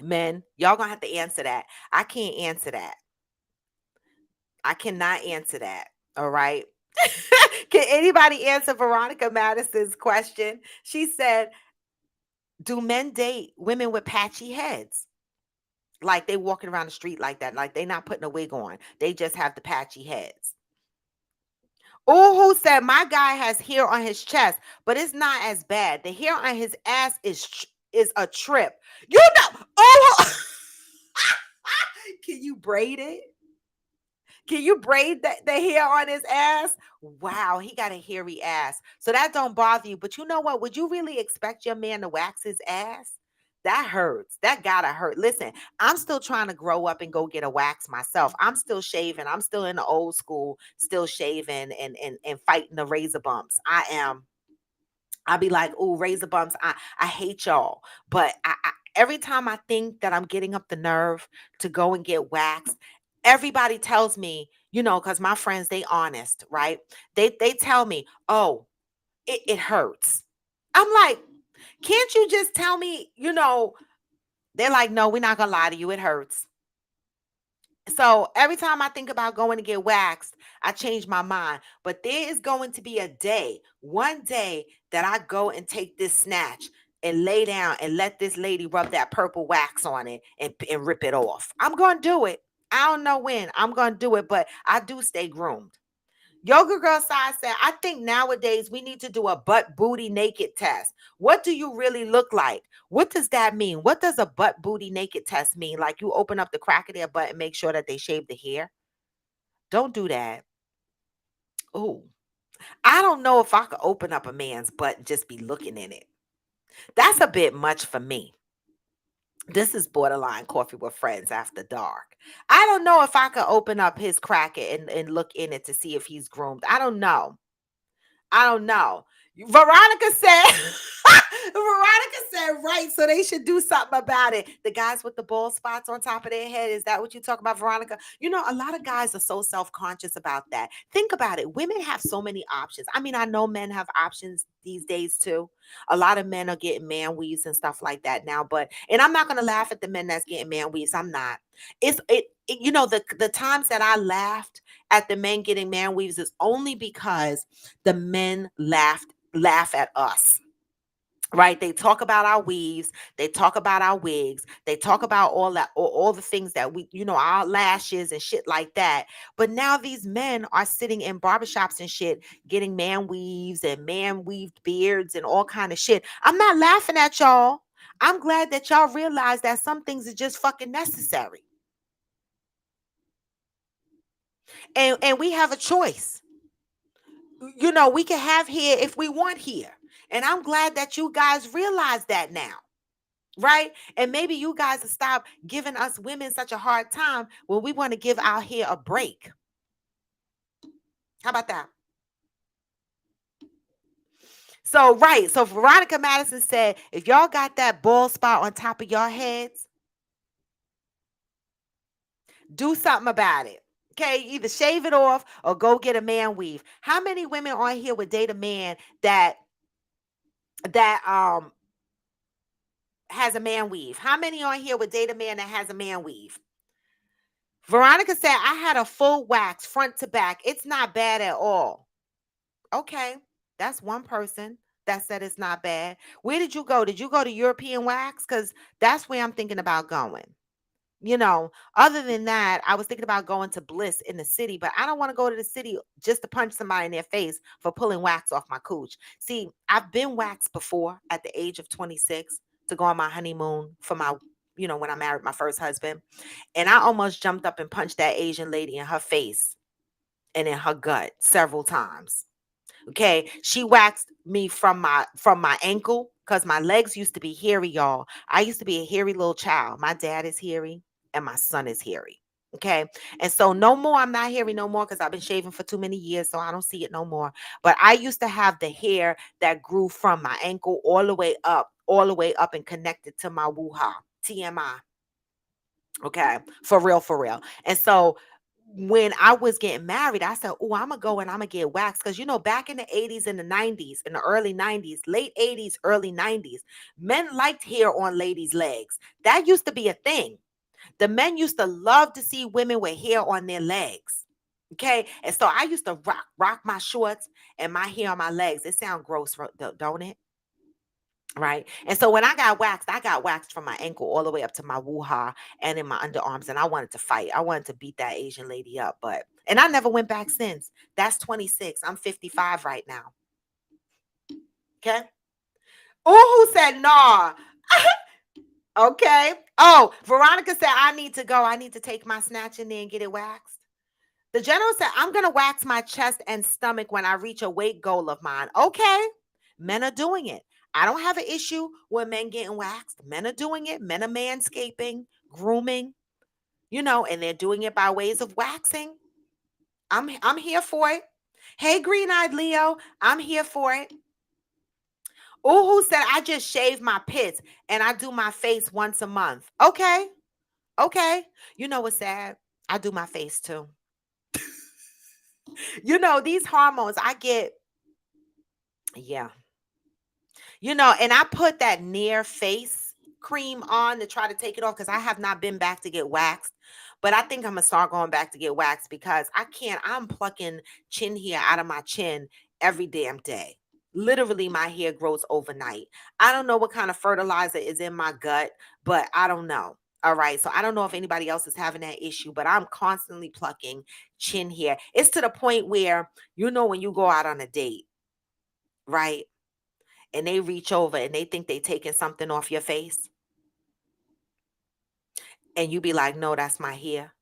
men, y'all gonna have to answer that. I can't answer that. I cannot answer that. All right. Can anybody answer Veronica Madison's question? She said, do men date women with patchy heads? Like they walking around the street like that, like they not putting a wig on. They just have the patchy heads. Who said my guy has hair on his chest, but it's not as bad. The hair on his ass is a trip. Can you braid it? Can you braid the hair on his ass? Wow, he got a hairy ass. So that don't bother you. But you know what? Would you really expect your man to wax his ass? That hurts. That gotta hurt. Listen, I'm still trying to grow up and go get a wax myself. I'm still shaving. I'm still in the old school, still shaving and fighting the razor bumps. I am. I'll be like, oh, razor bumps. I hate y'all. But every time I think that I'm getting up the nerve to go and get waxed, everybody tells me, because my friends, they honest, right? They tell me, oh, it hurts. I'm like, can't you just tell me, they're like, no, we're not gonna lie to you. It hurts. So every time I think about going to get waxed, I change my mind. But there is going to be one day that I go and take this snatch and lay down and let this lady rub that purple wax on it and rip it off. I'm going to do it. I don't know when. I'm going to do it, but I do stay groomed. Yoga Girl Side said, I think nowadays we need to do a butt booty naked test. What do you really look like? What does that mean? What does a butt booty naked test mean? Like you open up the crack of their butt and make sure that they shave the hair? Don't do that. Oh, I don't know if I could open up a man's butt and just be looking in it. That's a bit much for me. This is borderline coffee with friends after dark. I don't know if I could open up his crack and look in it to see if he's groomed. I don't know. Veronica said, Veronica said, right. So they should do something about it. The guys with the bald spots on top of their head. Is that what you talk about, Veronica? You know, a lot of guys are so self-conscious about that. Think about it. Women have so many options. I mean, I know men have options these days too. A lot of men are getting man weaves and stuff like that now. But and I'm not gonna laugh at the men that's getting man weaves. I'm not. You know, the times that I laughed at the men getting man weaves is only because the men laugh at us. Right? They talk about our weaves, they talk about our wigs, they talk about all that, all the things that we, you know, our lashes and shit like that. But now these men are sitting in barbershops and shit, getting man weaves and man weaved beards and all kind of shit. I'm not laughing at y'all. I'm glad that y'all realize that some things are just fucking necessary. And we have a choice. You know, we can have hair if we want hair. And I'm glad that you guys realize that now. Right? And maybe you guys will stop giving us women such a hard time when we want to give our hair a break. How about that? So, right. So Veronica Madison said, if y'all got that bald spot on top of your heads, do something about it. Okay, either shave it off or go get a man weave. How many women on here would date a man that has a man weave? How many on here would date a man that has a man weave? Veronica said, I had a full wax front to back. It's not bad at all. Okay, that's one person that said it's not bad. Where did you go? Did you go to European Wax? Because that's where I'm thinking about going. You know, other than that, I was thinking about going to Bliss in the city, but I don't want to go to the city just to punch somebody in their face for pulling wax off my cooch. See, I've been waxed before at the age of 26 to go on my honeymoon for my, you know, when I married my first husband. And I almost jumped up and punched that Asian lady in her face and in her gut several times. Okay, she waxed me from my ankle because my legs used to be hairy, y'all. I used to be a hairy little child. My dad is hairy and my son is hairy. Okay, and so no more. I'm not hairy no more because I've been shaving for too many years, so I don't see it no more. But I used to have the hair that grew from my ankle all the way up and connected to my woo-ha, TMI. Okay, for real, for real. And so when I was getting married, I said, oh, I'm going to go and I'm going to get waxed. Because, you know, back in the 80s and the 90s, in the early 90s, late 80s, early 90s, men liked hair on ladies' legs. That used to be a thing. The men used to love to see women with hair on their legs. Okay. And so I used to rock my shorts and my hair on my legs. It sounds gross, don't it? Right. And so when I got waxed from my ankle all the way up to my woo-ha and in my underarms. And I wanted to fight. I wanted to beat that Asian lady up. And I never went back since. That's 26. I'm 55 right now. Okay. Oh, who said nah? Okay. Oh, Veronica said, I need to go. I need to take my snatch in there and get it waxed. The general said, I'm going to wax my chest and stomach when I reach a weight goal of mine. Okay. Men are doing it. I don't have an issue with men getting waxed. Men are doing it. Men are manscaping, grooming, you know, and they're doing it by ways of waxing. I'm here for it. Hey, green-eyed Leo, I'm here for it. Who said I just shave my pits and I do my face once a month? Okay. Okay. You know what's sad? I do my face too. You know, these hormones I get. Yeah. You know, and I put that near face cream on to try to take it off because I have not been back to get waxed. But I think I'm going to start going back to get waxed because I'm plucking chin hair out of my chin every damn day. Literally, my hair grows overnight. I don't know what kind of fertilizer is in my gut, but I don't know. All right. So I don't know if anybody else is having that issue, but I'm constantly plucking chin hair. It's to the point where, you know, when you go out on a date, right? And they reach over and they think they taking something off your face. And you be like, no, that's my hair.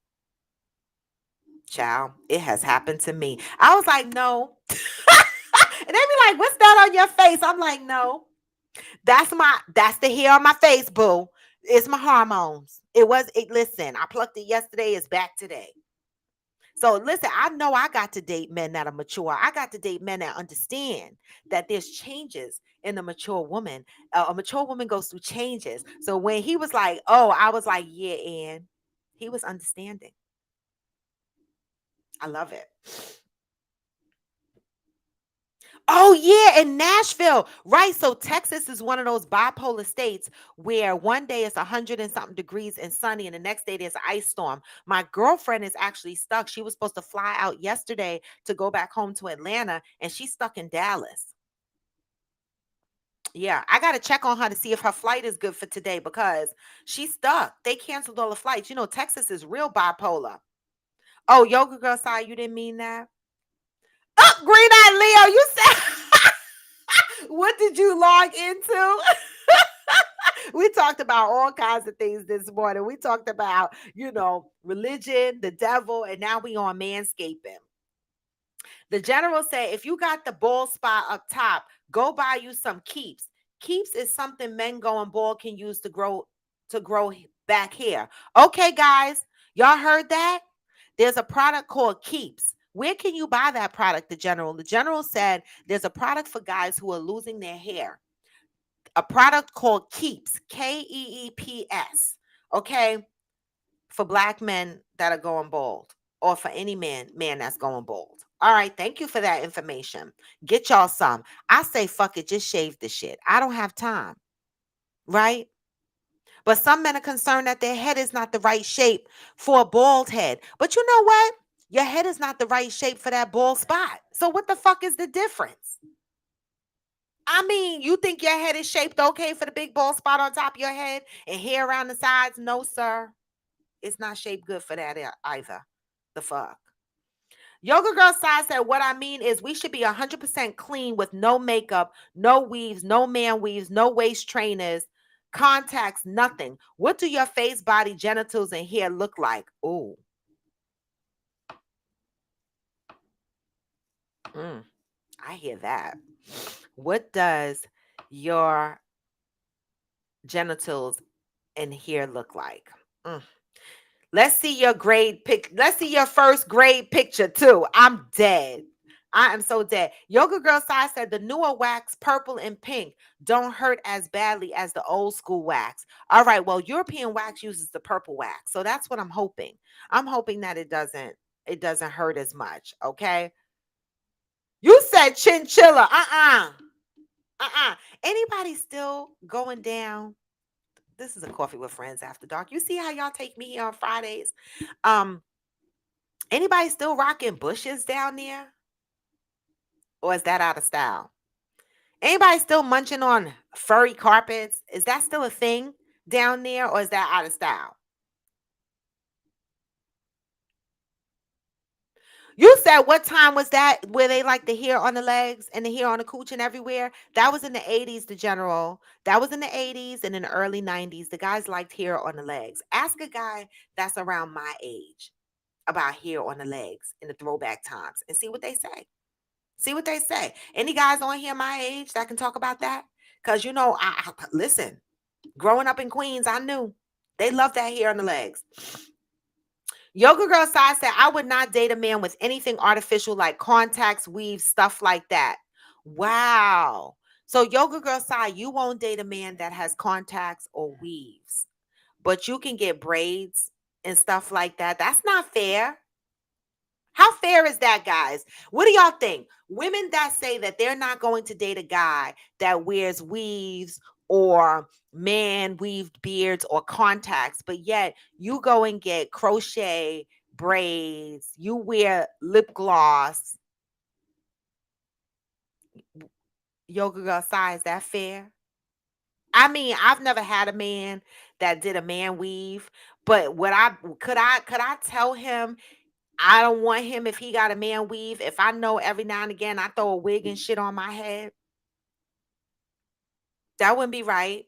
Child, it has happened to me. I was like, no. And they be like, what's that on your face? I'm like, no, that's the hair on my face, boo. It's my hormones. Listen, I plucked it yesterday. It's back today. So listen, I know I got to date men that are mature. I got to date men that understand that there's changes in a mature woman. A mature woman goes through changes. So when he was like, "Oh," I was like, "Yeah," and he was understanding. I love it. Oh yeah, in Nashville, right? So Texas is one of those bipolar states where one day it's 100 and something degrees and sunny, and the next day there's an ice storm. My girlfriend is actually stuck. She was supposed to fly out yesterday to go back home to Atlanta, and she's stuck in Dallas. Yeah, I got to check on her to see if her flight is good for today because she's stuck. They canceled all the flights. You know, Texas is real bipolar. Oh, yoga girl, sorry, you didn't mean that. Oh, green eyed Leo, you said what did you log into? We talked about all kinds of things this morning. We talked about, religion, the devil, and now we on manscaping. The general said, if you got the bald spot up top, go buy you some Keeps. Keeps is something men going bald can use to grow back hair. Okay, guys, y'all heard that? There's a product called Keeps. Where can you buy that product? The general said there's a product for guys who are losing their hair. A product called Keeps, Keeps. Okay, for black men that are going bald, or for any man that's going bald. All right, thank you for that information. Get y'all some. I say fuck it, just shave the shit. I don't have time, right? But some men are concerned that their head is not the right shape for a bald head. But you know what? Your head is not the right shape for that bald spot. So what the fuck is the difference? I mean, you think your head is shaped okay for the big bald spot on top of your head and hair around the sides? No, sir. It's not shaped good for that either. The fuck. Yoga Girl Side said, what I mean is we should be 100% clean with no makeup, no weaves, no man weaves, no waist trainers, contacts, nothing. What do your face, body, genitals, and hair look like? Oh. I hear that. What does your genitals and hair look like? Let's see your grade pic. Let's see your first grade picture too. I'm dead. I am so dead. Yoga Girl Side said the newer wax, purple and pink, don't hurt as badly as the old school wax. All right. Well, European wax uses the purple wax, so that's what I'm hoping. I'm hoping that it doesn't hurt as much. Okay. You said chinchilla. Anybody still going down? This is a Coffee with Friends After Dark. You see how y'all take me here on Fridays? Anybody still rocking bushes down there? Or is that out of style? Anybody still munching on furry carpets? Is that still a thing down there, or is that out of style? You said what time was that where they like the hair on the legs and the hair on the cooch and everywhere? That was in the 80s, the general. That was in the 80s and in the early 90s. The guys liked hair on the legs. Ask a guy that's around my age about hair on the legs in the throwback times and see what they say. See what they say. Any guys on here my age that can talk about that? Because, listen, growing up in Queens, I knew they love that hair on the legs. Yoga Girl Side said, I would not date a man with anything artificial like contacts, weaves, stuff like that. Wow. So Yoga Girl Side, you won't date a man that has contacts or weaves, but you can get braids and stuff like that. That's not fair. How fair is that, guys? What do y'all think? Women that say that they're not going to date a guy that wears weaves or man weaved beards or contacts, but yet you go and get crochet braids, you wear lip gloss. Yoga Girl Side, is that fair? I mean, I've never had a man that did a man weave, but could I tell him I don't want him if he got a man weave? If I know every now and again I throw a wig and shit on my head, that wouldn't be right.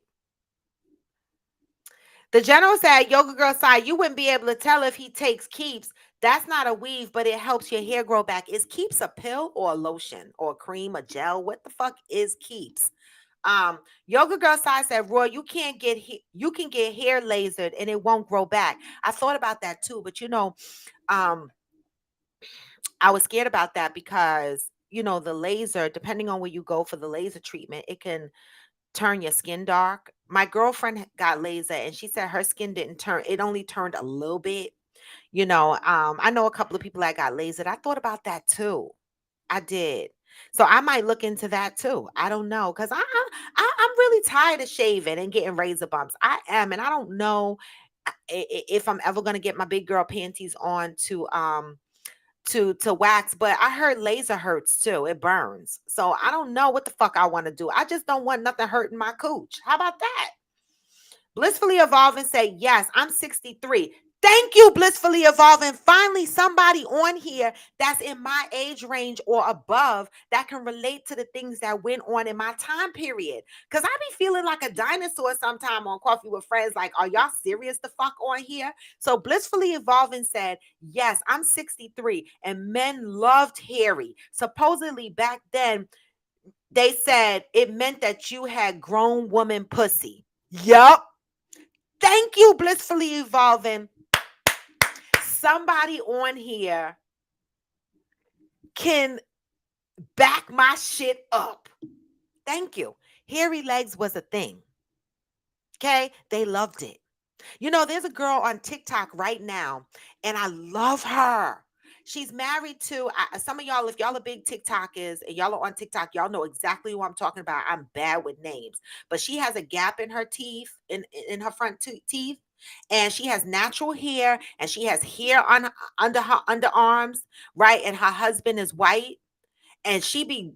The general said, Yoga Girl Side, you wouldn't be able to tell if he takes Keeps. That's not a weave, but it helps your hair grow back. Is Keeps a pill or a lotion or a cream, a gel? What the fuck is Keeps? Yoga Girl Side said, Roy, you can get hair lasered and it won't grow back. I thought about that too, but I was scared about that because, the laser, depending on where you go for the laser treatment, it can turn your skin dark. My girlfriend got laser and she said her skin didn't turn, it only turned a little bit. I know a couple of people that got lasered. I thought about that too. I did. So I might look into that too. I don't know because I'm really tired of shaving and getting razor bumps. I am, and I don't know if I'm ever gonna get my big girl panties on to wax, but I heard laser hurts too. It burns. So I don't know what the fuck I want to do. I just don't want nothing hurting my cooch. How about that? Blissfully Evolving say, yes, I'm 63. Thank you, Blissfully Evolving. Finally, somebody on here that's in my age range or above that can relate to the things that went on in my time period. Because I be feeling like a dinosaur sometime on Coffee with Friends. Like, are y'all serious the fuck on here? So Blissfully Evolving said, yes, I'm 63 and men loved hairy. Supposedly back then, they said it meant that you had grown woman pussy. Yup. Thank you, Blissfully Evolving. Somebody on here can back my shit up. Thank you. Hairy legs was a thing. Okay? They loved it. There's a girl on TikTok right now, and I love her. She's married to some of y'all. If y'all are big TikTokers and y'all are on TikTok, y'all know exactly who I'm talking about. I'm bad with names, but she has a gap in her teeth, in her front teeth, and she has natural hair, and she has hair on under her underarms, right? And her husband is white, and she be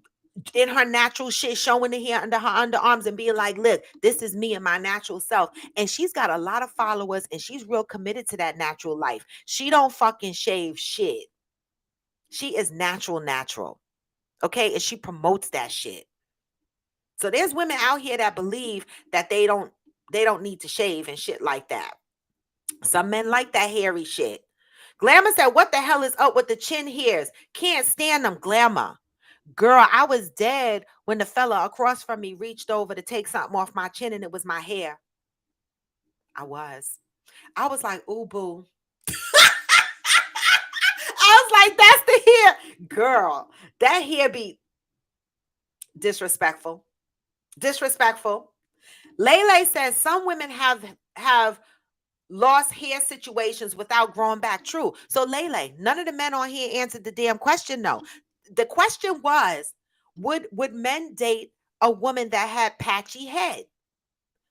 in her natural shit, showing the hair under her underarms and being like, look, this is me and my natural self. And she's got a lot of followers and she's real committed to that natural life. She don't fucking shave shit. She is natural. Okay. And she promotes that shit. So there's women out here that believe that they don't need to shave and shit like that. Some men like that hairy shit. Glamour said, what the hell is up with the chin hairs? Can't stand them, Glamour. Girl, I was dead when the fella across from me reached over to take something off my chin and it was my hair. I was like, ooh, boo. I was like, that's the hair. Girl, that hair be disrespectful. Lele says some women have lost hair situations without growing back. True. So Lele, none of the men on here answered the damn question. No. The question was, would men date a woman that had patchy head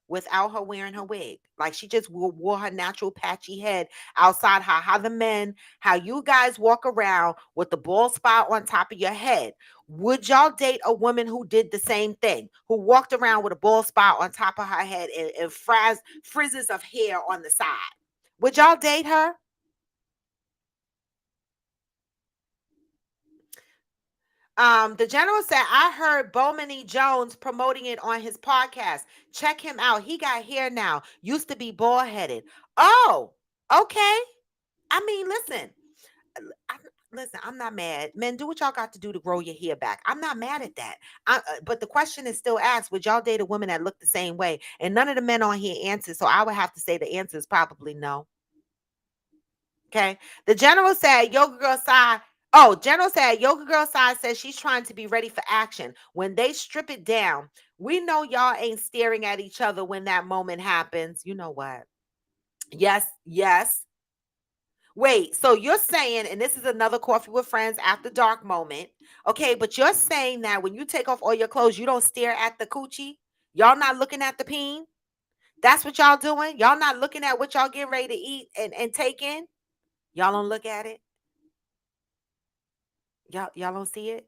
without her wearing her wig? Like she just wore her natural patchy head outside. How you guys walk around with the bald spot on top of your head. Would y'all date a woman who did the same thing, who walked around with a bald spot on top of her head and frizzes of hair on the side? Would y'all date her? The general said, I heard Bowman Jones promoting it on his podcast. Check him out. He got hair now. Used to be bald headed. Oh, okay. I mean, listen, I'm not mad. Men, do what y'all got to do to grow your hair back. I'm not mad at that. But the question is still asked, would y'all date a woman that looked the same way? And none of the men on here answer. So I would have to say the answer is probably no. Okay. The general said, Yoga Girl side. Oh, General said, Yoga Girl side says she's trying to be ready for action. When they strip it down, we know y'all ain't staring at each other when that moment happens. You know what? Yes. Wait, so you're saying, and this is another Coffee with Friends after dark moment. Okay, but you're saying that when you take off all your clothes, you don't stare at the coochie? Y'all not looking at the peen? That's what y'all doing? Y'all not looking at what y'all getting ready to eat and take in? Y'all don't look at it? Y'all don't see it?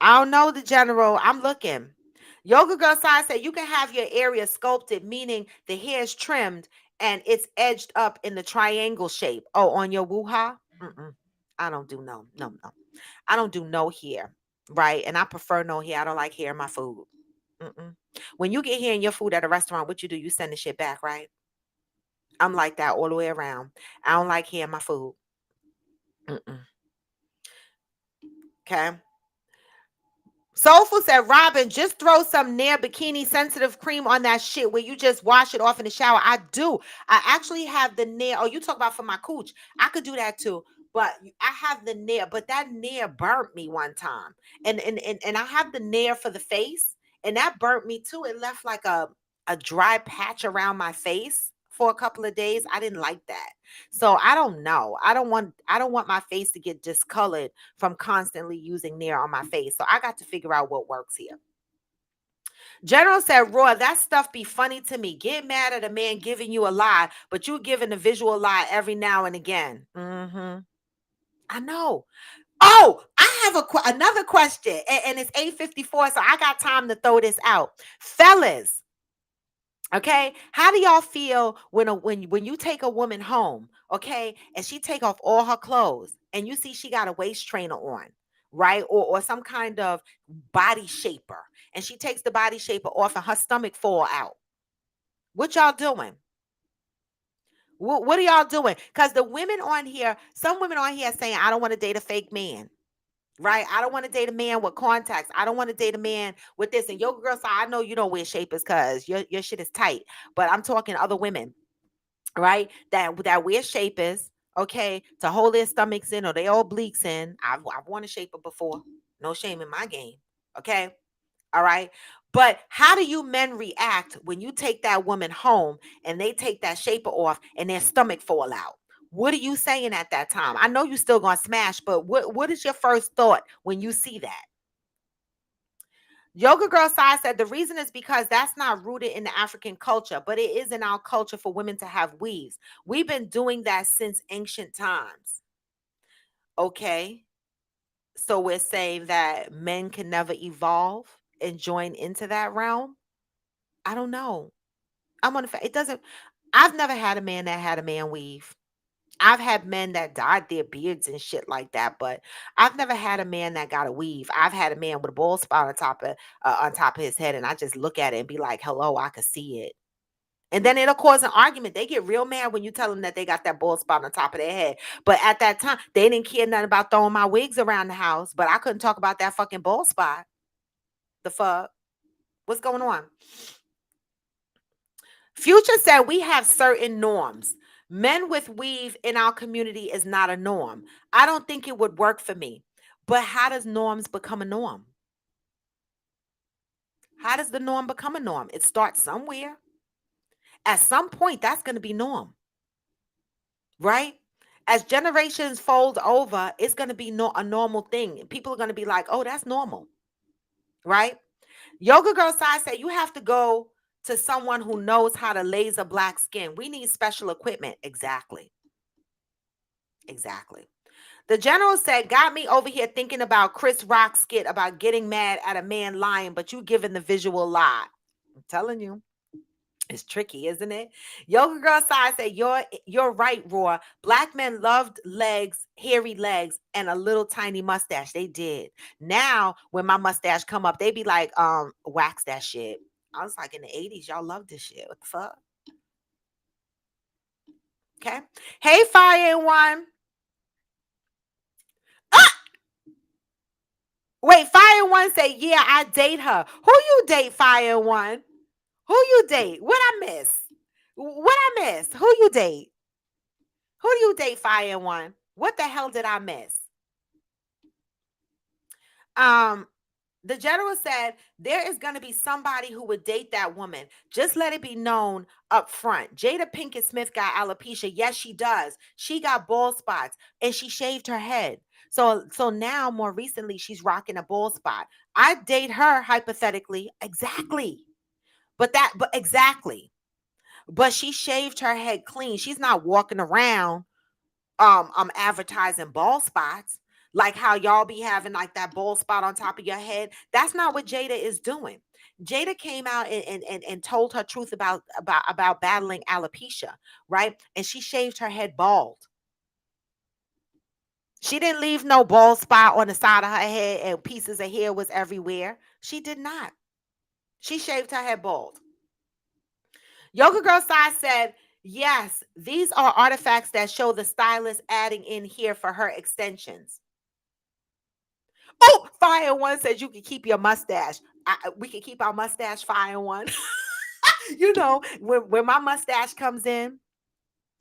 I don't know, the general. I'm looking. Yoga Girl side said you can have your area sculpted, meaning the hair is trimmed and it's edged up in the triangle shape. Oh, on your woo-ha? I don't do no. I don't do no hair, right? And I prefer no hair. I don't like hair in my food. When you get hair in your food at a restaurant, what you do? You send the shit back, right? I'm like that all the way around. I don't like hair in my food. Okay. Soulful said, Robin, just throw some Nair Bikini Sensitive Cream on that shit where you just wash it off in the shower. I do. I actually have the Nair. Oh, you talk about for my cooch. I could do that too. but I have the Nair, but that Nair burnt me one time. And I have the Nair for the face, and that burnt me too. It left like a dry patch around my face for a couple of days. I didn't like that. So I don't know. I don't want my face to get discolored from constantly using Nair on my face. So I got to figure out what works here. General said, Roy, that stuff be funny to me. Get mad at a man giving you a lie, but you giving a visual lie every now and again. I know. Oh, I have another question, and it's 8:54, so I got time to throw this out. Fellas, okay, how do y'all feel when you take a woman home, okay, and she take off all her clothes, and you see she got a waist trainer on, right, or some kind of body shaper, and she takes the body shaper off and her stomach fall out? What y'all doing? What are y'all doing? Because the women on here, some women on here are saying, I don't want to date a fake man. Right? I don't want to date a man with contacts. I don't want to date a man with this. And yoga girl, so I know you don't wear shapers because your shit is tight. But I'm talking other women, right? That wear shapers, okay, to hold their stomachs in or their obliques in. I've worn a shaper before. No shame in my game. Okay. All right. But how do you men react when you take that woman home and they take that shaper off and their stomach fall out? What are you saying at that time? I know you still gonna smash, but what is your first thought when you see that? Yoga Girl Sai said the reason is because that's not rooted in the African culture, but it is in our culture for women to have weaves. We've been doing that since ancient times. Okay. So we're saying that men can never evolve and join into that realm. I don't know. I'm on the it doesn't. I've never had a man that had a man weave. I've had men that dyed their beards and shit like that, but I've never had a man that got a weave. I've had a man with a bald spot on top of his head, and I just look at it and be like, "Hello, I can see it." And then it'll cause an argument. They get real mad when you tell them that they got that bald spot on top of their head. But at that time, they didn't care nothing about throwing my wigs around the house. But I couldn't talk about that fucking bald spot. The fuck? What's going on? Future said we have certain norms. Men with weave in our community is not a norm. I don't think it would work for me. But how does norms become a norm? How does the norm become a norm? It starts somewhere. At some point, that's going to be norm, right? As generations fold over, it's going to be a normal thing. People are going to be like, oh, that's normal, right? Yoga Girl Sai said you have to go to someone who knows how to laser black skin. We need special equipment. Exactly. Exactly. The general said, got me over here thinking about Chris Rock's skit about getting mad at a man lying, but you giving the visual lie. I'm telling you. It's tricky, isn't it? Yoga Girl Sai said, you're right, Roar. Black men loved legs, hairy legs, and a little tiny mustache. They did. Now, when my mustache come up, they be like, wax that shit. I was like, in the 80s, y'all love this shit. What the fuck? Okay. Hey, Fire and One. Ah! Wait, Fire and One say, yeah, I date her. Who you date, Fire and One? Who you date? What I miss? What I miss? Who you date? Who do you date, Fire and One? What the hell did I miss? The general said there is going to be somebody who would date that woman. Just let it be known up front. Jada Pinkett Smith got alopecia. Yes, she does. She got bald spots and she shaved her head. So now more recently she's rocking a bald spot. I'd date her hypothetically. Exactly. But exactly. But she shaved her head clean. She's not walking around advertising bald spots like how y'all be having like that bald spot on top of your head. That's not what Jada is doing. Jada came out and told her truth about battling alopecia, right? And she shaved her head bald. She didn't leave no bald spot on the side of her head and pieces of hair was everywhere. She did not. She shaved her head bald. Yoga Girl Sai said, yes, these are artifacts that show the stylist adding in here for her extensions. Oh, Fire One says you can keep your mustache. We can keep our mustache, Fire One. You know, when my mustache comes in,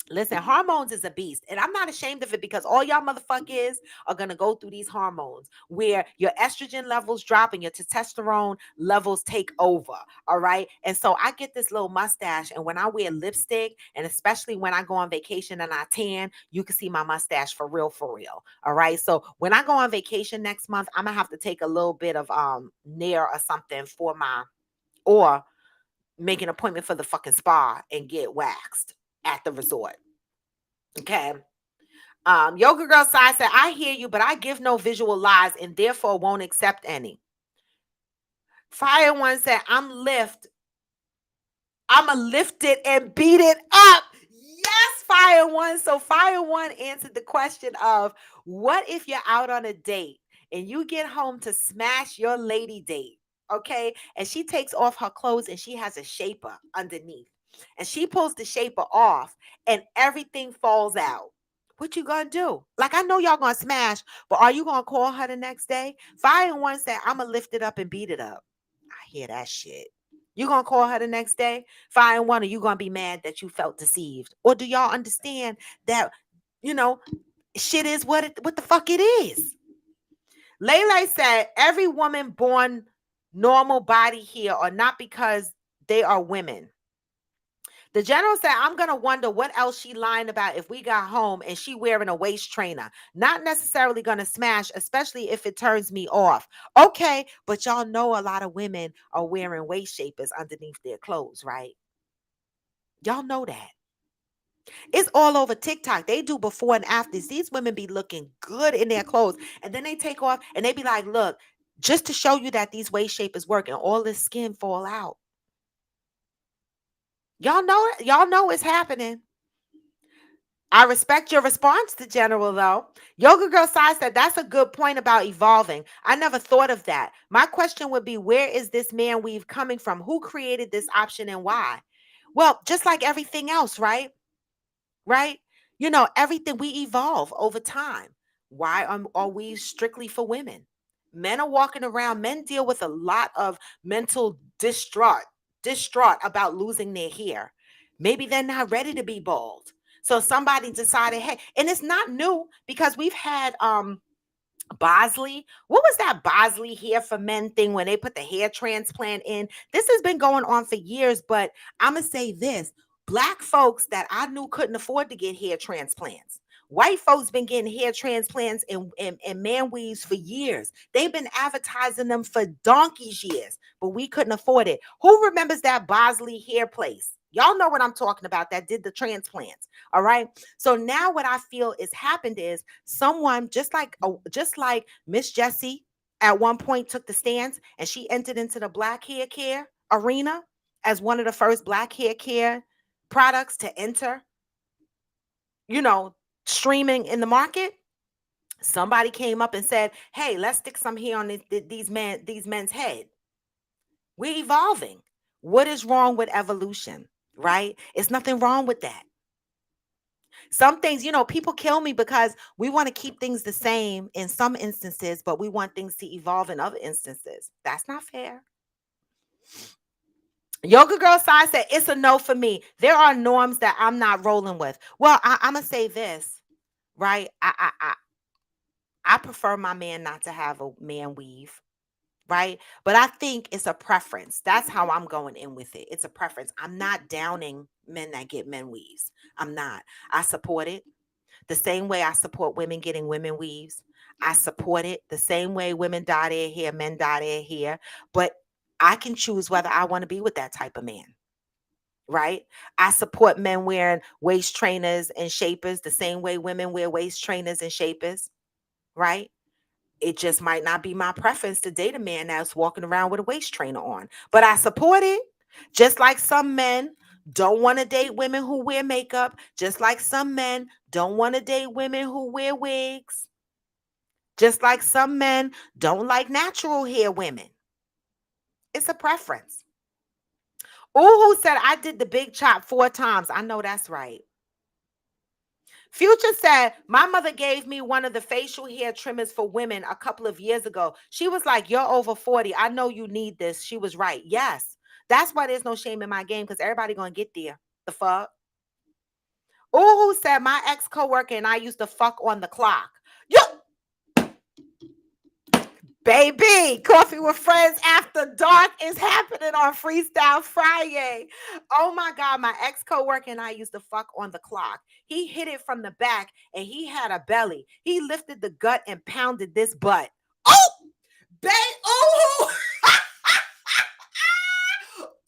Listen, hormones is a beast, and I'm not ashamed of it because all y'all motherfuckers are gonna go through these hormones where your estrogen levels drop and your testosterone levels take over. All right. And so I get this little mustache, and when I wear lipstick, and especially when I go on vacation and I tan, you can see my mustache for real, for real. All right. So when I go on vacation next month, I'm gonna have to take a little bit of Nair or something for my, or make an appointment for the fucking spa and get waxed at the resort. Okay. Yoga Girl Side said, I hear you, but I give no visual lies and therefore won't accept any. Fire One said, I'ma lift it and beat it up. Yes, Fire One. So Fire One answered the question of, what if you're out on a date and you get home to smash your lady date? Okay. And she takes off her clothes and she has a shaper underneath. And she pulls the shaper off and everything falls out. What you gonna do? Like, I know y'all gonna smash, but are you gonna call her the next day? Fire One said, I'ma lift it up and beat it up. I hear that shit. You gonna call her the next day? Fire One, or you gonna be mad that you felt deceived? Or do y'all understand that, you know, shit is what the fuck it is? Lele said, every woman born normal body here or not because they are women. The general said, I'm going to wonder what else she lying about if we got home and she wearing a waist trainer. Not necessarily going to smash, especially if it turns me off. Okay, but y'all know a lot of women are wearing waist shapers underneath their clothes, right? Y'all know that. It's all over TikTok. They do before and afters. These women be looking good in their clothes. And then they take off and they be like, look, just to show you that these waist shapers work, and all this skin fall out. Y'all know it's happening. I respect your response to General, though. Yoga Girl Sai said, that's a good point about evolving. I never thought of that. My question would be, where is this man weave coming from? Who created this option and why? Well, just like everything else, right? Right? You know, everything, we evolve over time. Why are we strictly for women? Men are walking around, men deal with a lot of mental distraught about losing their hair. Maybe they're not ready to be bald. So somebody decided, hey, and it's not new because we've had Bosley. What was that Bosley hair for men thing when they put the hair transplant in? This has been going on for years, but I'm going to say this. Black folks that I knew couldn't afford to get hair transplants. White folks been getting hair transplants and man weaves for years. They've been advertising them for donkey's years, but we couldn't afford it. Who remembers that Bosley hair place? Y'all know what I'm talking about, that did the transplants. All right. So now what I feel is happened is someone just like Miss Jessie at one point took the stance and she entered into the black hair care arena as one of the first black hair care products to enter, you know, streaming in the market. Somebody came up and said, hey, let's stick some hair on these men's head. We're evolving. What is wrong with evolution, right? It's nothing wrong with that. Some things, you know, people kill me because we want to keep things the same in some instances, but we want things to evolve in other instances. That's not fair. Yoga Girl Sai said, it's a no for me. There are norms that I'm not rolling with. Well, I'm going to say this, right? I prefer my man not to have a man weave, right? But I think it's a preference. That's how I'm going in with it. It's a preference. I'm not downing men that get men weaves. I'm not. I support it the same way I support women getting women weaves. I support it the same way women dye their hair, men dye their hair. But I can choose whether I want to be with that type of man, right? I support men wearing waist trainers and shapers the same way women wear waist trainers and shapers, right? It just might not be my preference to date a man that's walking around with a waist trainer on, but I support it. Just like some men don't want to date women who wear makeup, just like some men don't want to date women who wear wigs, just like some men don't like natural hair women. It's a preference. Who said I did the big chop 4 times? I know that's right. Future said, my mother gave me one of the facial hair trimmers for women a couple of years ago. She was like, you're over 40. I know you need this. She was right. Yes. That's why there's no shame in my game, because everybody going to get there. The fuck? Ooh, said my ex coworker and I used to fuck on the clock. Yo, baby, Coffee with Friends After Dark is happening on Freestyle Friday. Oh my God, my ex coworker and I used to fuck on the clock. He hit it from the back and he had a belly. He lifted the gut and pounded this butt. Oh, babe, ooh.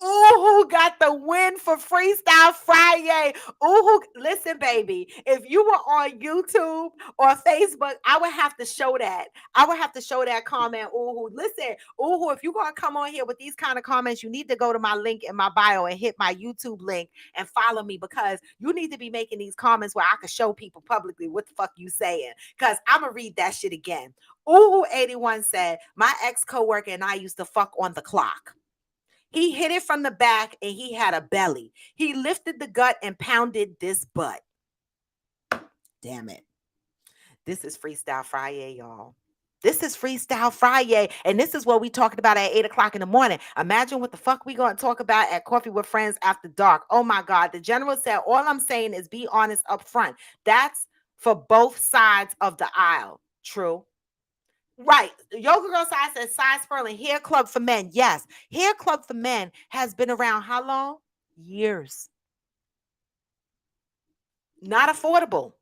Ooh, got the win for Freestyle Friday. Ooh, listen, baby. If you were on YouTube or Facebook, I would have to show that. I would have to show that comment. Ooh, listen. Ooh, if you're gonna come on here with these kind of comments, you need to go to my link in my bio and hit my YouTube link and follow me, because you need to be making these comments where I can show people publicly what the fuck you saying. Because I'm gonna read that shit again. Ooh, 81 said, my ex coworker and I used to fuck on the clock. He hit it from the back and he had a belly. He lifted the gut and pounded this butt. Damn it. This is Freestyle Friday, y'all. This is Freestyle Friday, and this is what we talking about at 8 o'clock in the morning. Imagine what the fuck we going to talk about at Coffee with Friends After Dark. Oh my God. The general said, all I'm saying is be honest up front. That's for both sides of the aisle. True. Right. Yoga Girl Size says Size Sperling, Hair Club for Men. Yes. Hair Club for Men has been around how long? Years. Not affordable.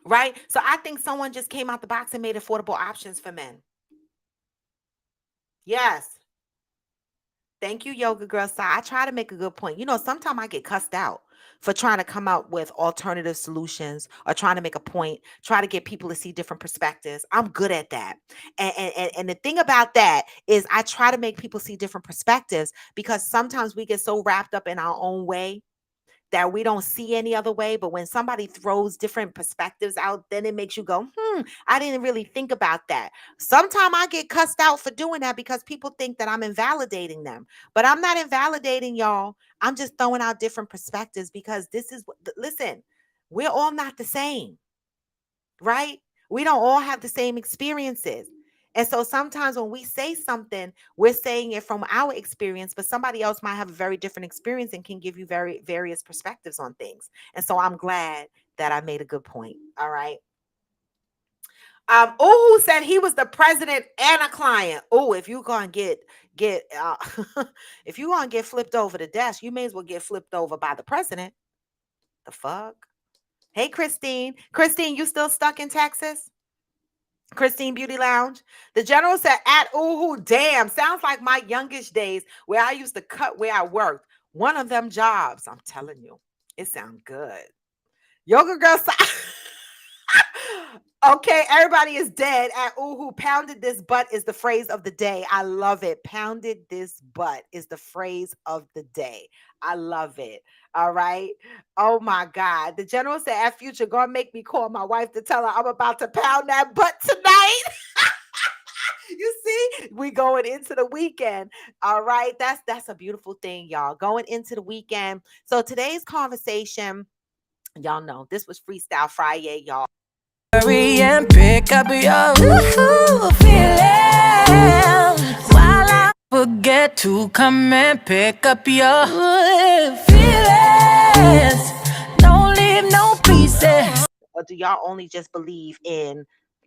Right? So I think someone just came out the box and made affordable options for men. Yes. Thank you, Yoga Girl Size. I try to make a good point. You know, sometimes I get cussed out for trying to come up with alternative solutions or trying to make a point, try to get people to see different perspectives. I'm good at that. And the thing about that is I try to make people see different perspectives, because sometimes we get so wrapped up in our own way that we don't see any other way. But when somebody throws different perspectives out, then it makes you go, I didn't really think about that. Sometimes I get cussed out for doing that because people think that I'm invalidating them. But I'm not invalidating y'all. I'm just throwing out different perspectives, because this is listen, we're all not the same, right? We don't all have the same experiences. And so sometimes when we say something, we're saying it from our experience, but somebody else might have a very different experience and can give you various perspectives on things. And so I'm glad that I made a good point. All right. Ooh said he was the president and a client. Oh, if you gonna get if you gonna get flipped over the desk, you may as well get flipped over by the president. The fuck? Hey, Christine. Christine, you still stuck in Texas? Christine Beauty Lounge. The general said, at ooh, damn, sounds like my youngest days where I used to cut where I worked. One of them jobs. I'm telling you, it sounds good. Yoga Girl. Okay, everybody is dead at ooh, pounded this butt is the phrase of the day. I love it. Pounded this butt is the phrase of the day. I love it. All right. Oh my God. The general said, at Future, gonna make me call my wife to tell her I'm about to pound that butt tonight. You see, we going into the weekend. All right. That's a beautiful thing, y'all. Going into the weekend. So today's conversation, y'all know this was Freestyle Friday, y'all. Hurry and pick up your feelings while I forget to come and pick up your feelings. Don't leave no pieces. Or do y'all only just believe in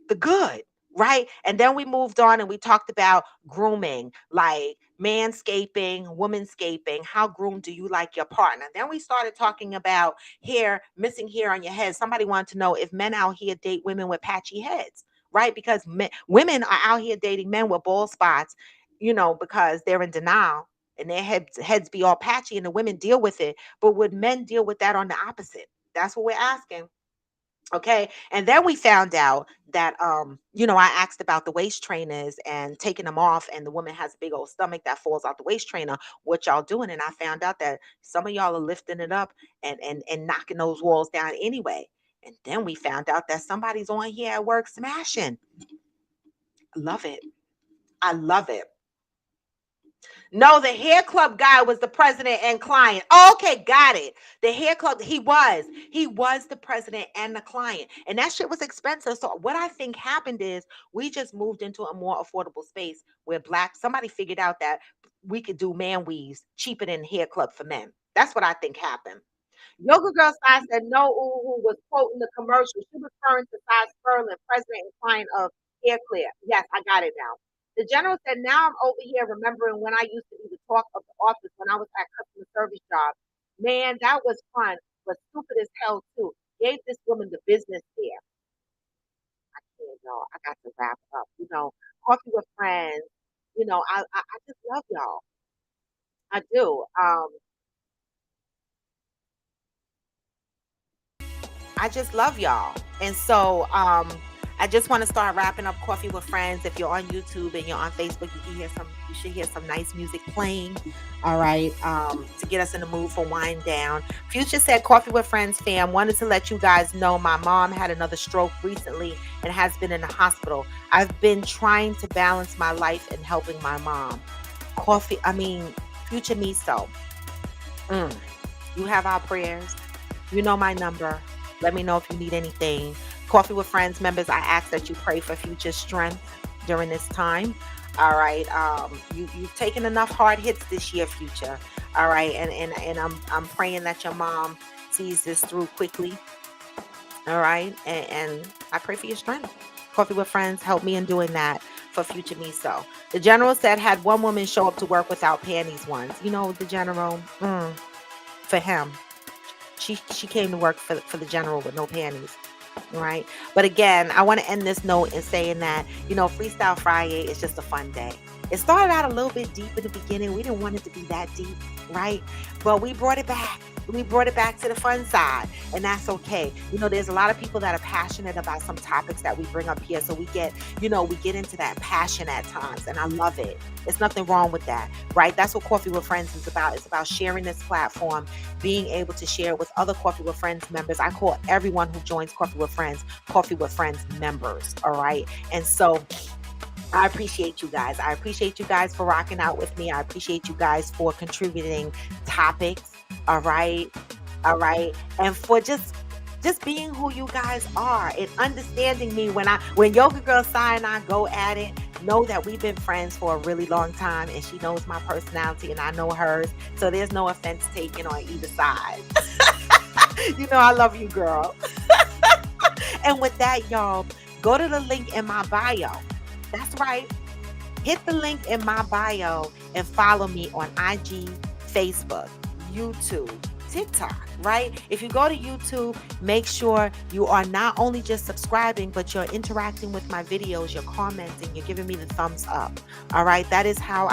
the good? Right. And then we moved on and we talked about grooming, like manscaping, womanscaping. How groomed do you like your partner? Then we started talking about hair, missing hair on your head. Somebody wanted to know if men out here date women with patchy heads, right? Because women are out here dating men with bald spots, you know, because they're in denial and their heads be all patchy and the women deal with it. But would men deal with that on the opposite? That's what we're asking. Okay. And then we found out that, you know, I asked about the waist trainers and taking them off, and the woman has a big old stomach that falls out the waist trainer. What y'all doing? And I found out that some of y'all are lifting it up and knocking those walls down anyway. And then we found out that somebody's on here at work smashing. Love it. I love it. No, the hair club guy was the president and client. Okay, got it. The hair club, he was the president and the client. And that shit was expensive. So what I think happened is we just moved into a more affordable space where somebody figured out that we could do man weaves cheaper than hair club for men. That's what I think happened. Yoga Girl Sai said no who was quoting the commercial. She was referring to Cy Sperling, president and client of Air Clear. Yes, I got it now. The general said, now I'm over here remembering when I used to be the talk of the office when I was at customer service job. Man, that was fun, but stupid as hell too. Gave this woman the business there. I can't, y'all. I got to wrap up. Coffee with friends. I just love y'all. I do. I just love y'all. And so I just want to start wrapping up Coffee with Friends. If you're on YouTube and you're on Facebook, you should hear some nice music playing. All right. To get us in the mood for wind down. Future said, Coffee with Friends fam, wanted to let you guys know my mom had another stroke recently and has been in the hospital. I've been trying to balance my life and helping my mom. Future Miso. You have our prayers. You know my number. Let me know if you need anything. Coffee with Friends members, I ask that you pray for Future strength during this time. All right. You've taken enough hard hits this year, Future. All right. And I'm praying that your mom sees this through quickly. All right. And I pray for your strength. Coffee with Friends, help me in doing that for Future Miso. The general said, had one woman show up to work without panties once. The general, for him. She came to work for the general with no panties, right? But again, I want to end this note in saying that, Freestyle Friday is just a fun day. It started out a little bit deep in the beginning. We didn't want it to be that deep, right? But we brought it back. We brought it back to the fun side, and that's okay. There's a lot of people that are passionate about some topics that we bring up here. So we get into that passion at times, and I love it. There's nothing wrong with that, right? That's what Coffee with Friends is about. It's about sharing this platform, being able to share with other Coffee with Friends members. I call everyone who joins Coffee with Friends members, all right? And so I appreciate you guys. I appreciate you guys for rocking out with me. I appreciate you guys for contributing topics. All right. And for just being who you guys are and understanding me when Yoga Girl Sai and I go at it, know that we've been friends for a really long time, and she knows my personality and I know hers. So there's no offense taken on either side. I love you, girl. And with that, y'all, go to the link in my bio. That's right. Hit the link in my bio and follow me on IG, Facebook, YouTube, TikTok, right? If you go to YouTube, make sure you are not only just subscribing, but you're interacting with my videos, you're commenting, you're giving me the thumbs up. All right. That is how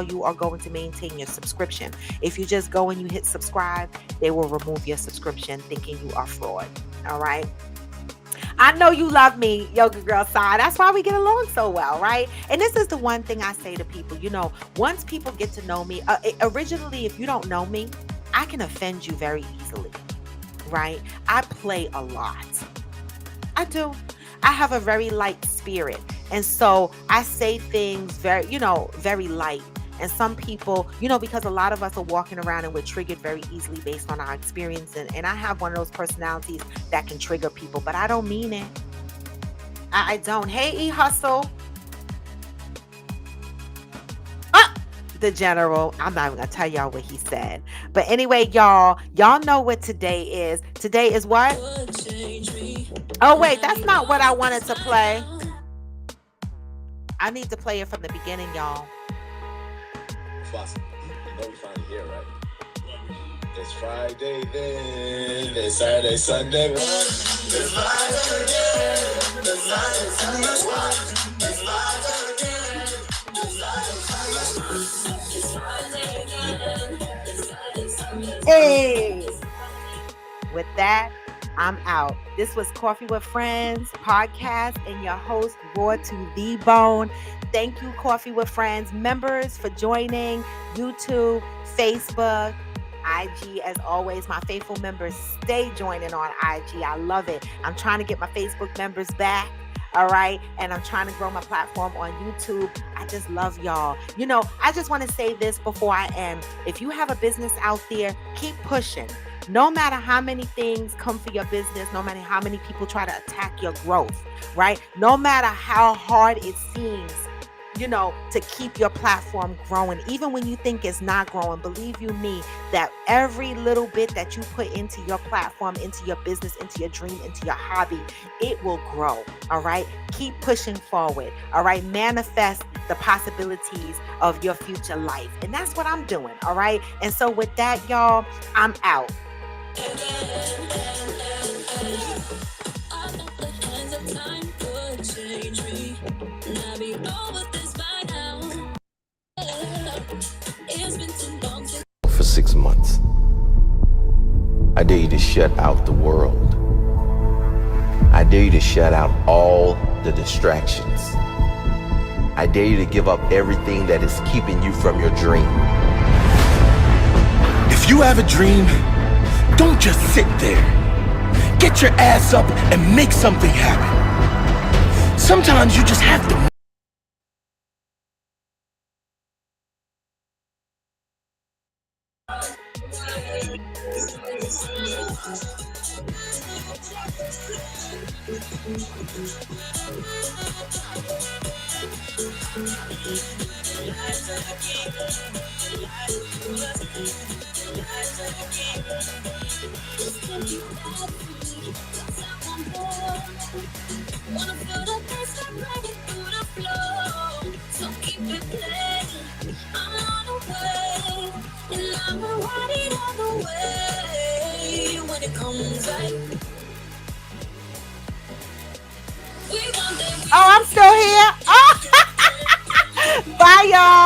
you are going to maintain your subscription. If you just go and you hit subscribe, they will remove your subscription thinking you are fraud. All right. I know you love me, Yoga Girl Sai. That's why we get along so well, right? And this is the one thing I say to people, once people get to know me, originally, if you don't know me, I can offend you very easily, right? I play a lot. I do. I have a very light spirit. And so I say things very, very light. And some people, because a lot of us are walking around and we're triggered very easily based on our experience. And I have one of those personalities that can trigger people, but I don't mean it. I don't. Hey, E-Hustle. The general. I'm not even going to tell y'all what he said. But anyway, y'all know what today is. Today is what? Oh, wait, that's not what I wanted to play. I need to play it from the beginning, y'all. We finally here, right? It's Friday then, it's Saturday, Sunday. It's Friday again, it's Friday, Sunday. It's Friday again, it's Friday Sunday. Hey! With that, I'm out. This was Coffee with Friends podcast and your host, Raw to the Bone. Thank you, Coffee with Friends members, for joining YouTube, Facebook, IG. As always, my faithful members stay joining on IG. I love it. I'm trying to get my Facebook members back. All right. And I'm trying to grow my platform on YouTube. I just love y'all. I just want to say this before I end. If you have a business out there, keep pushing. No matter how many things come for your business, no matter how many people try to attack your growth, right? No matter how hard it seems, to keep your platform growing. Even when you think it's not growing, believe you me, that every little bit that you put into your platform, into your business, into your dream, into your hobby, it will grow. All right. Keep pushing forward. All right. Manifest the possibilities of your future life. And that's what I'm doing. All right. And so with that, y'all, I'm out. I thought the hands of time could change me. And I'll be over this by now. It's been too long since For 6 months. I dare you to shut out the world. I dare you to shut out all the distractions. I dare you to give up everything that is keeping you from your dream. If you have a dream, don't just sit there. Get your ass up and make something happen. Sometimes you just have to wanna feel the bass I'm breaking through the floor. So keep it playing. I'm on the way, and I'm riding all the way. When it comes back, we want that. Oh, I'm still here. Oh. Bye, y'all.